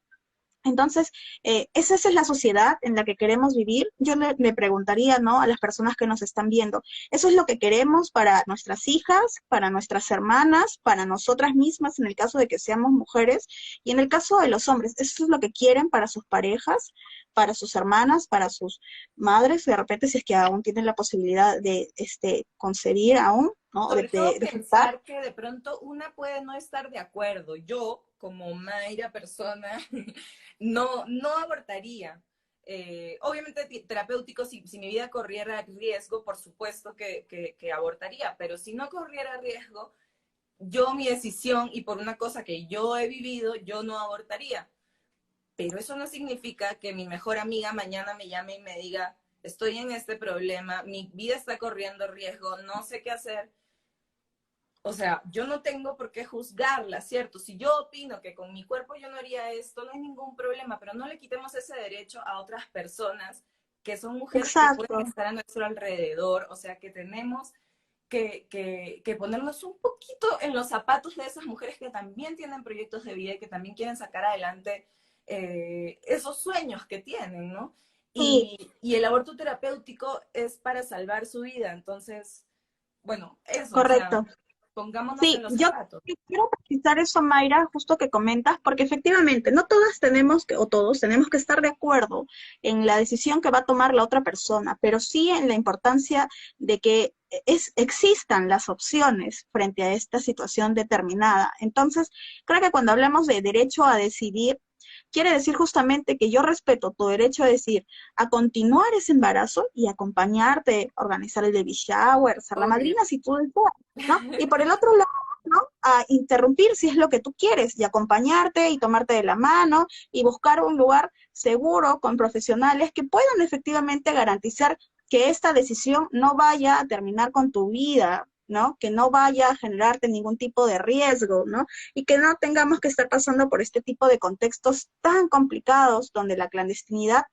Entonces, esa es la sociedad en la que queremos vivir. Yo le preguntaría, ¿no? A las personas que nos están viendo, ¿eso es lo que queremos para nuestras hijas, para nuestras hermanas, para nosotras mismas, en el caso de que seamos mujeres? Y en el caso de los hombres, ¿eso es lo que quieren para sus parejas, para sus hermanas, para sus madres? De repente, si es que aún tienen la posibilidad de concebir aún, ¿no? Sobre todo De gestar. pensar que de pronto una puede no estar de acuerdo. Yo, como Mayra persona, no abortaría. Obviamente terapéutico, si mi vida corriera riesgo, por supuesto que abortaría, pero si no corriera riesgo, yo mi decisión y por una cosa que yo he vivido, yo no abortaría. Pero eso no significa que mi mejor amiga mañana me llame y me diga, estoy en este problema, mi vida está corriendo riesgo, no sé qué hacer. O sea, yo no tengo por qué juzgarla, ¿cierto? Si yo opino que con mi cuerpo yo no haría esto, no hay ningún problema, pero no le quitemos ese derecho a otras personas que son mujeres que Exacto. pueden estar a nuestro alrededor, o sea, que tenemos que ponernos un poquito en los zapatos de esas mujeres que también tienen proyectos de vida y que también quieren sacar adelante esos sueños que tienen, ¿no? Sí, Y el aborto terapéutico es para salvar su vida, entonces, bueno, eso, o sea, correcto. pongámonos en Sí, los yo zapatos. quiero precisar eso, Mayra, justo que comentas, porque efectivamente no todas tenemos que, o todos tenemos que estar de acuerdo en la decisión que va a tomar la otra persona, pero sí en la importancia de que existan las opciones frente a esta situación determinada. Entonces, creo que cuando hablamos de derecho a decidir, quiere decir justamente que yo respeto tu derecho a decir, a continuar ese embarazo y acompañarte, organizar el baby shower, ser la Obvio. madrina si tú deseas, ¿no? Y por el otro lado, ¿no? A interrumpir si es lo que tú quieres y acompañarte y tomarte de la mano y buscar un lugar seguro con profesionales que puedan efectivamente garantizar que esta decisión no vaya a terminar con tu vida, ¿no? Que no vaya a generarte ningún tipo de riesgo, ¿no? Y que no tengamos que estar pasando por este tipo de contextos tan complicados donde la clandestinidad,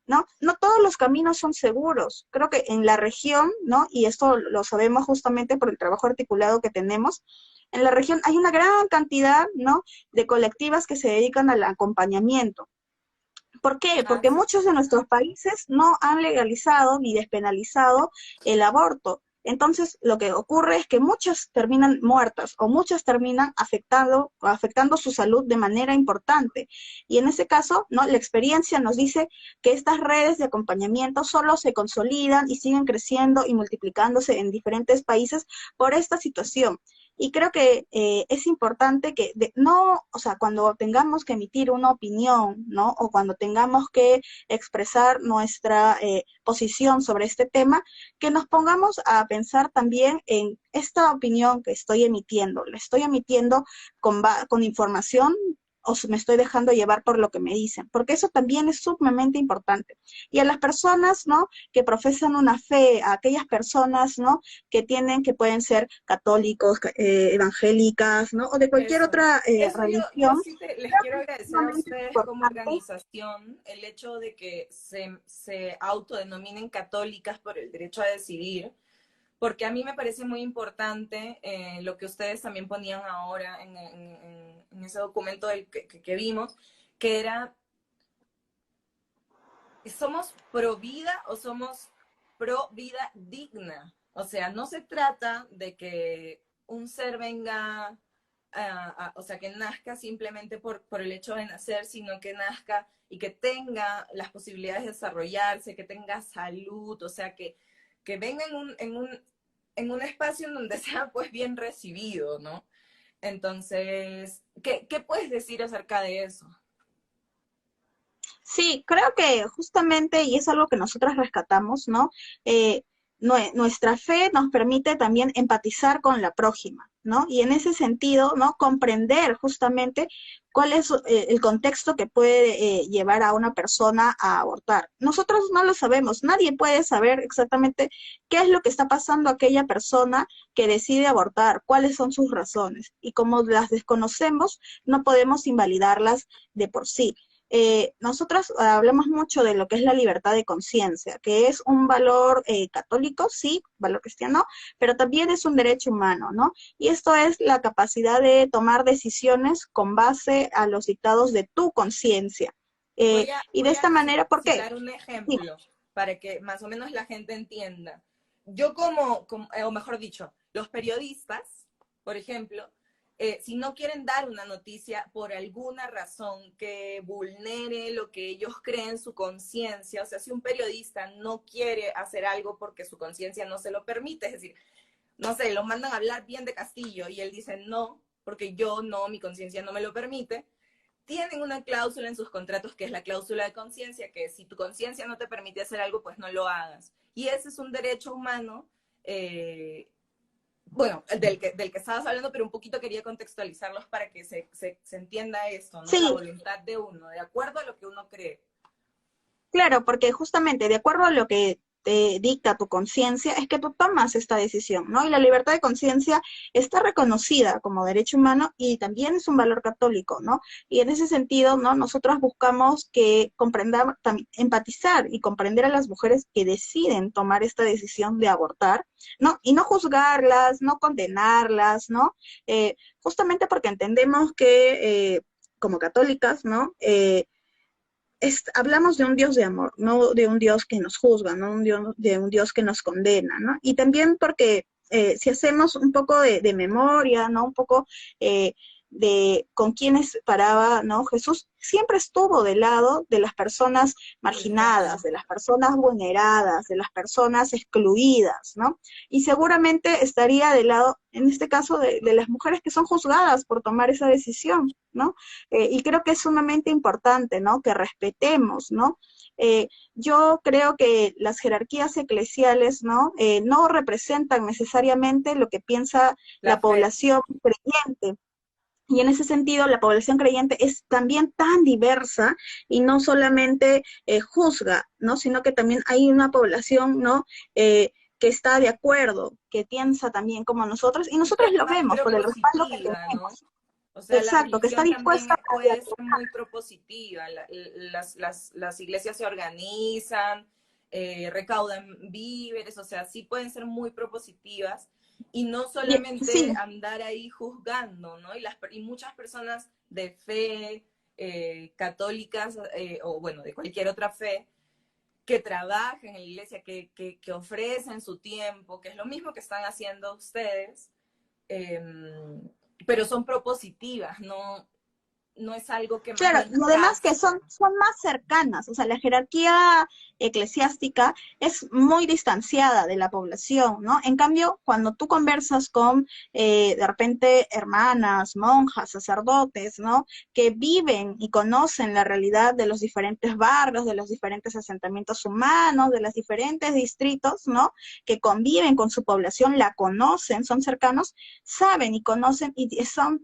¿no? No todos los caminos son seguros. Creo que en la región, ¿no? Y esto lo sabemos justamente por el trabajo articulado que tenemos, en la región hay una gran cantidad, ¿no? De colectivas que se dedican al acompañamiento. ¿Por qué? Ah, Porque sí. muchos de nuestros países no han legalizado ni despenalizado el aborto. Entonces, lo que ocurre es que muchas terminan muertas o muchas terminan afectando su salud de manera importante. Y en ese caso, ¿no? La experiencia nos dice que estas redes de acompañamiento solo se consolidan y siguen creciendo y multiplicándose en diferentes países por esta situación. Y creo que es importante que no, o sea, cuando tengamos que emitir una opinión, ¿no? O cuando tengamos que expresar nuestra posición sobre este tema, que nos pongamos a pensar también en esta opinión que estoy emitiendo. ¿La estoy emitiendo con información o me estoy dejando llevar por lo que me dicen? Porque eso también es sumamente importante. Y a las personas, ¿no? Que profesan una fe, a aquellas personas, ¿no? Que pueden ser católicos, evangélicas, ¿no? O de cualquier Eso. otra Yo religión. sí les Creo quiero que es agradecer a sumamente ustedes como importante. organización el hecho de que se autodenominen católicas por el derecho a decidir, porque a mí me parece muy importante lo que ustedes también ponían ahora en ese documento que vimos, que era, ¿somos pro vida o somos pro vida digna? O sea, no se trata de que un ser venga, o sea, que nazca simplemente por el hecho de nacer, sino que nazca y que tenga las posibilidades de desarrollarse, que tenga salud, o sea, que venga en un espacio en donde sea pues bien recibido, ¿no? Entonces, ¿qué puedes decir acerca de eso? Sí, creo que justamente, y es algo que nosotras rescatamos, ¿no? Nuestra fe nos permite también empatizar con la prójima. ¿no? Y en ese sentido, ¿no? Comprender justamente cuál es el contexto que puede llevar a una persona a abortar. Nosotros no lo sabemos, nadie puede saber exactamente qué es lo que está pasando a aquella persona que decide abortar, cuáles son sus razones. Y como las desconocemos, no podemos invalidarlas de por sí. Nosotros hablamos mucho de lo que es la libertad de conciencia, que es un valor católico, sí, valor cristiano, pero también es un derecho humano, ¿no? Y esto es la capacidad de tomar decisiones con base a los dictados de tu conciencia. Y de Voy esta a manera, ¿por qué? citar un Sí, ejemplo para que más o menos la gente entienda. Yo o mejor dicho, los periodistas, por ejemplo, si no quieren dar una noticia por alguna razón que vulnere lo que ellos creen, su conciencia, o sea, si un periodista no quiere hacer algo porque su conciencia no se lo permite, es decir, no sé, lo mandan a hablar bien de Castillo y él dice no, porque yo no, mi conciencia no me lo permite, tienen una cláusula en sus contratos que es la cláusula de conciencia, que si tu conciencia no te permite hacer algo, pues no lo hagas. Y ese es un derecho humano, bueno, del que estabas hablando, pero un poquito quería contextualizarlos para que se entienda esto, ¿no? La sí, voluntad de uno, de acuerdo a lo que uno cree. claro, porque justamente de acuerdo a lo que te dicta tu conciencia, es que tú tomas esta decisión, ¿no? Y la libertad de conciencia está reconocida como derecho humano y también es un valor católico, ¿no? Y en ese sentido, ¿no? Nosotros buscamos que comprendamos, empatizar y comprender a las mujeres que deciden tomar esta decisión de abortar, ¿no? Y no juzgarlas, no condenarlas, ¿no? Justamente porque entendemos que como católicas, ¿no? Hablamos de un Dios de amor, no de un Dios que nos juzga, no de un Dios que nos condena, ¿no? Y también porque si hacemos un poco de memoria, ¿no? Un poco de con quiénes paraba, ¿no? Jesús siempre estuvo del lado de las personas marginadas, de las personas vulneradas, de las personas excluidas, ¿no? Y seguramente estaría del lado, en este caso, de las mujeres que son juzgadas por tomar esa decisión, ¿no? Y creo que es sumamente importante, ¿no? Que respetemos, ¿no? Yo creo que las jerarquías eclesiales, ¿no? No representan necesariamente lo que piensa La la fe. población creyente. Y en ese sentido, la población creyente es también tan diversa y no solamente juzga, ¿no? Sino que también hay una población, ¿no? Que está de acuerdo, que piensa también como nosotros, y Y que nosotros es lo más vemos por el respaldo que propositiva, ¿no? tenemos. O sea, la Exacto, que está religión también dispuesta a puede ser dialogar. muy propositiva. Las iglesias se organizan, recaudan víveres, o sea, sí pueden ser muy propositivas y no Sí, solamente andar ahí juzgando, ¿no? Y muchas personas de fe, católicas, o bueno, de cualquier otra fe, que trabajan en la iglesia, que ofrecen su tiempo, que es lo mismo que están haciendo ustedes, eh, pero son propositivas, no es algo que más claro, bien y además que castre. son más cercanas, o sea, la jerarquía eclesiástica es muy distanciada de la población, ¿no? En cambio, cuando tú conversas con, de repente, hermanas, monjas, sacerdotes, ¿no? Que viven y conocen la realidad de los diferentes barrios, de los diferentes asentamientos humanos, de los diferentes distritos, ¿no? Que conviven con su población, la conocen, son cercanos, saben y conocen y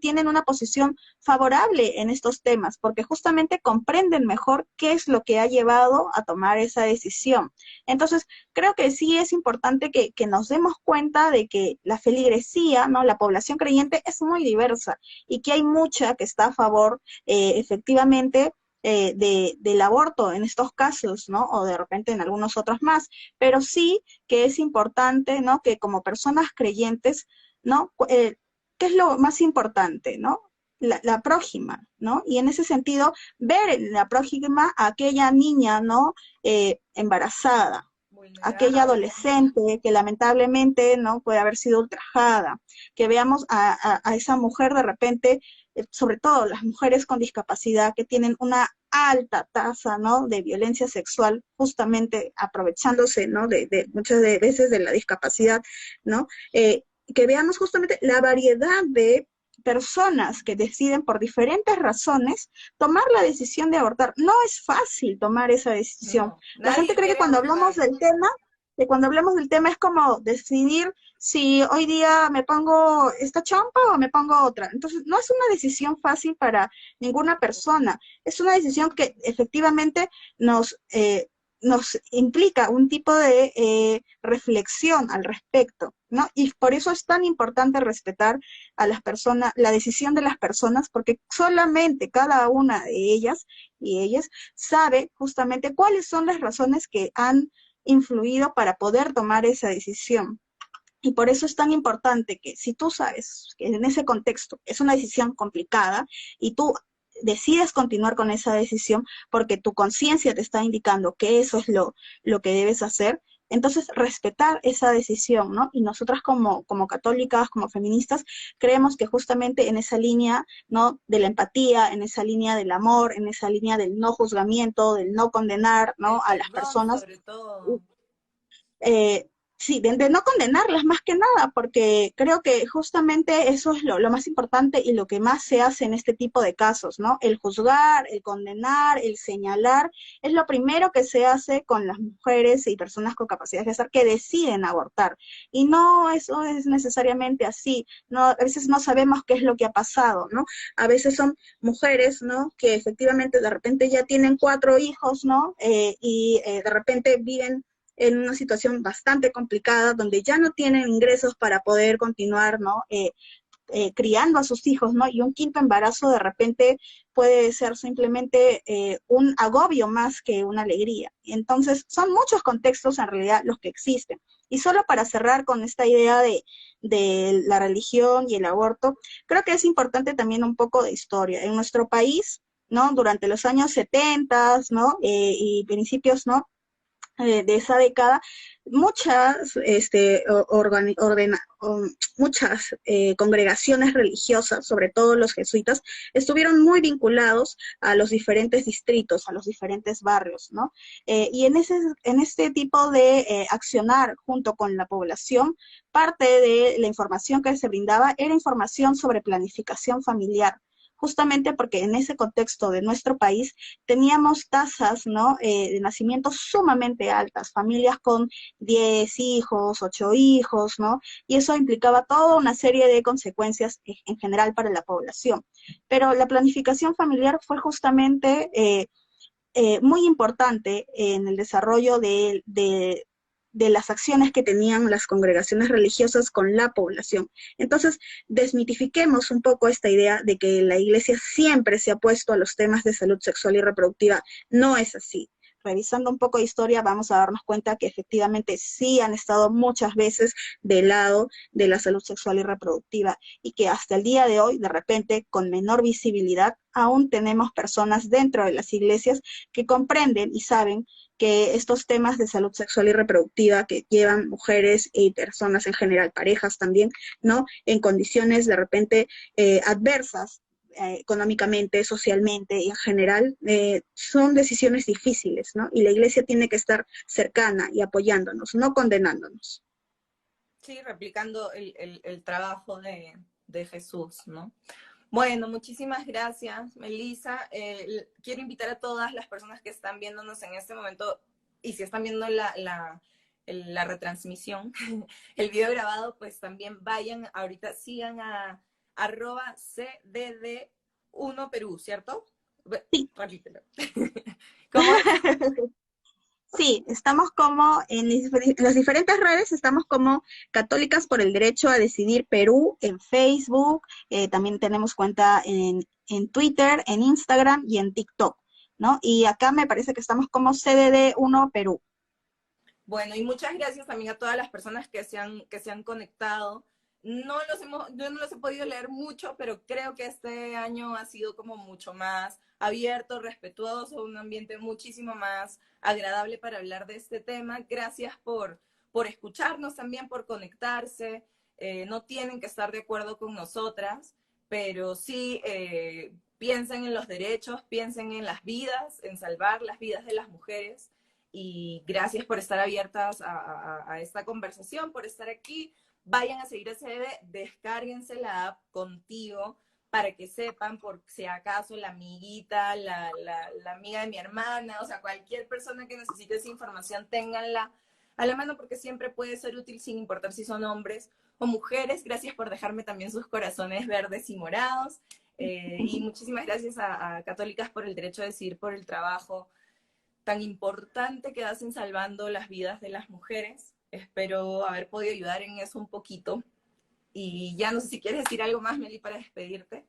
tienen una posición favorable en estos temas, porque justamente comprenden mejor qué es lo que ha llevado a tomar esa decisión. Entonces, creo que sí es importante que nos demos cuenta de que la feligresía, ¿no? La población creyente es muy diversa y que hay mucha que está a favor, efectivamente, del aborto en estos casos, ¿no? O de repente en algunos otros más, pero sí que es importante, ¿no? Que como personas creyentes, ¿no? ¿Qué es lo más importante, ¿no? La prójima, ¿no? Y en ese sentido, ver en la prójima a aquella niña, ¿no? Embarazada, aquella Vulnerable. adolescente que lamentablemente, ¿no? Puede haber sido ultrajada, que veamos a esa mujer de repente, sobre todo las mujeres con discapacidad que tienen una alta tasa, ¿no? De violencia sexual, justamente aprovechándose, ¿no? De muchas de veces de la discapacidad, ¿no? Que veamos justamente la variedad de personas que deciden por diferentes razones tomar la decisión de abortar. No es fácil tomar esa decisión. No, La gente nadie cree que quiere cuando hablamos abortar. del tema, es como decidir si hoy día me pongo esta chompa o me pongo otra. Entonces, no es una decisión fácil para ninguna persona. Es una decisión que efectivamente nos implica un tipo de reflexión al respecto, ¿no? Y por eso es tan importante respetar a las personas, la decisión de las personas, porque solamente cada una de ellas y ellas sabe justamente cuáles son las razones que han influido para poder tomar esa decisión. Y por eso es tan importante que si tú sabes que en ese contexto es una decisión complicada y tú decides continuar con esa decisión porque tu conciencia te está indicando que eso es lo que debes hacer, entonces respetar esa decisión, ¿no? Y nosotras como católicas, como feministas, creemos que justamente en esa línea, ¿no? De la empatía, en esa línea del amor, en esa línea del no juzgamiento, del no condenar, ¿no? El A las perdón, personas, sobre todo. sí, de no condenarlas más que nada, porque creo que justamente eso es lo más importante y lo que más se hace en este tipo de casos, ¿no? El juzgar, el condenar, el señalar, es lo primero que se hace con las mujeres y personas con capacidad de hacer que deciden abortar. Y no eso es necesariamente así, no, a veces no sabemos qué es lo que ha pasado, ¿no? A veces son mujeres, ¿no? Que efectivamente de repente ya tienen 4 hijos, ¿no? De repente viven en una situación bastante complicada donde ya no tienen ingresos para poder continuar, ¿no? Criando a sus hijos, ¿no? Y un quinto embarazo de repente puede ser simplemente un agobio más que una alegría. Entonces, son muchos contextos en realidad los que existen. Y solo para cerrar con esta idea de la religión y el aborto, creo que es importante también un poco de historia. En nuestro país, ¿no? Durante los años 70, ¿no? Y principios, ¿no? De esa década, muchas, muchas congregaciones religiosas, sobre todo los jesuitas, estuvieron muy vinculados a los diferentes distritos, a los diferentes barrios, ¿no? Y en este tipo de accionar junto con la población, parte de la información que se brindaba era información sobre planificación familiar, justamente porque en ese contexto de nuestro país teníamos tasas, ¿no? De nacimientos sumamente altas, familias con 10 hijos, 8 hijos, ¿no? Y eso implicaba toda una serie de consecuencias en general para la población. Pero la planificación familiar fue justamente muy importante en el desarrollo de las acciones que tenían las congregaciones religiosas con la población. Entonces, desmitifiquemos un poco esta idea de que la iglesia siempre se ha puesto a los temas de salud sexual y reproductiva. No es así. Revisando un poco de historia, vamos a darnos cuenta que efectivamente sí han estado muchas veces del lado de la salud sexual y reproductiva y que hasta el día de hoy, de repente, con menor visibilidad, aún tenemos personas dentro de las iglesias que comprenden y saben que estos temas de salud sexual y reproductiva que llevan mujeres y personas en general, parejas también, ¿no? En condiciones de repente adversas, económicamente, socialmente y en general, son decisiones difíciles, ¿no? Y la iglesia tiene que estar cercana y apoyándonos, no condenándonos. Sí, replicando el trabajo de Jesús, ¿no? Bueno, muchísimas gracias, Melissa. Quiero invitar a todas las personas que están viéndonos en este momento y si están viendo la retransmisión, el video grabado, pues también vayan, ahorita sigan a @cdd1perú, ¿cierto? Sí. Repítelo. ¿Cómo es? Sí, estamos como en las diferentes redes, estamos como Católicas por el Derecho a Decidir Perú, en Facebook, también tenemos cuenta en Twitter, en Instagram y en TikTok, ¿no? Y acá me parece que estamos como CDD1 Perú. Bueno, y muchas gracias también a todas las personas que se han conectado. Yo no los he podido leer mucho, pero creo que este año ha sido como mucho más abierto, respetuoso, un ambiente muchísimo más agradable para hablar de este tema. Gracias por escucharnos también, por conectarse. No tienen que estar de acuerdo con nosotras, pero sí piensen en los derechos, piensen en las vidas, en salvar las vidas de las mujeres y gracias por estar abiertas a esta conversación, por estar aquí. Vayan a seguir a CB, descárguense la app Contigo para que sepan por si acaso la amiguita, la amiga de mi hermana, o sea, cualquier persona que necesite esa información, ténganla a la mano porque siempre puede ser útil sin importar si son hombres o mujeres. Gracias por dejarme también sus corazones verdes y morados. Y muchísimas gracias a Católicas por el Derecho a Decidir, por el trabajo tan importante que hacen salvando las vidas de las mujeres. Espero haber podido ayudar en eso un poquito. Y ya no sé si quieres decir algo más, Meli, para despedirte.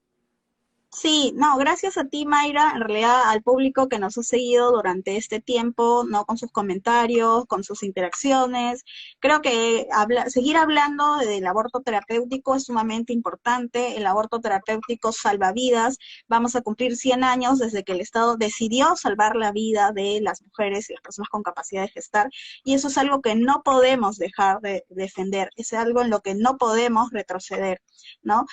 Sí, no, gracias a ti, Mayra, en realidad al público que nos ha seguido durante este tiempo, ¿no? Con sus comentarios, con sus interacciones. Creo que seguir hablando del aborto terapéutico es sumamente importante. El aborto terapéutico salva vidas. Vamos a cumplir 100 años desde que el Estado decidió salvar la vida de las mujeres y las personas con capacidad de gestar. Y eso es algo que no podemos dejar de defender. Es algo en lo que no podemos retroceder, ¿no?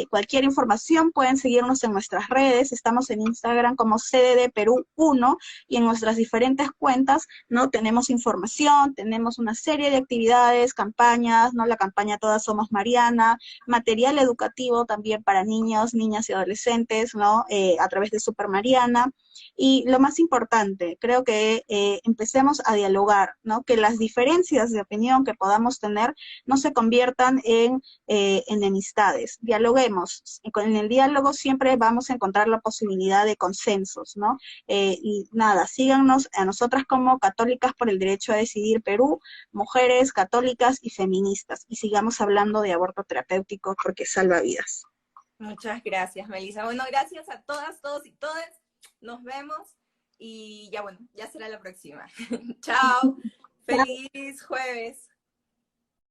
Cualquier información pueden seguirnos en nuestras redes, estamos en Instagram como CDD Perú 1 y en nuestras diferentes cuentas, ¿no? Tenemos información, tenemos una serie de actividades, campañas, ¿no? La campaña Todas Somos Mariana, material educativo también para niños, niñas y adolescentes, ¿no? A través de Super Mariana. Y lo más importante, creo que empecemos a dialogar, ¿no? Que las diferencias de opinión que podamos tener no se conviertan en enemistades. Dialoguemos. En el diálogo siempre vamos a encontrar la posibilidad de consensos, ¿no? Y nada, síganos a nosotras como Católicas por el Derecho a Decidir Perú, mujeres católicas y feministas. Y sigamos hablando de aborto terapéutico porque salva vidas. Muchas gracias, Melissa. Bueno, gracias a todas, todos y todas. Nos vemos y ya bueno, ya será la próxima. Chao. Feliz jueves.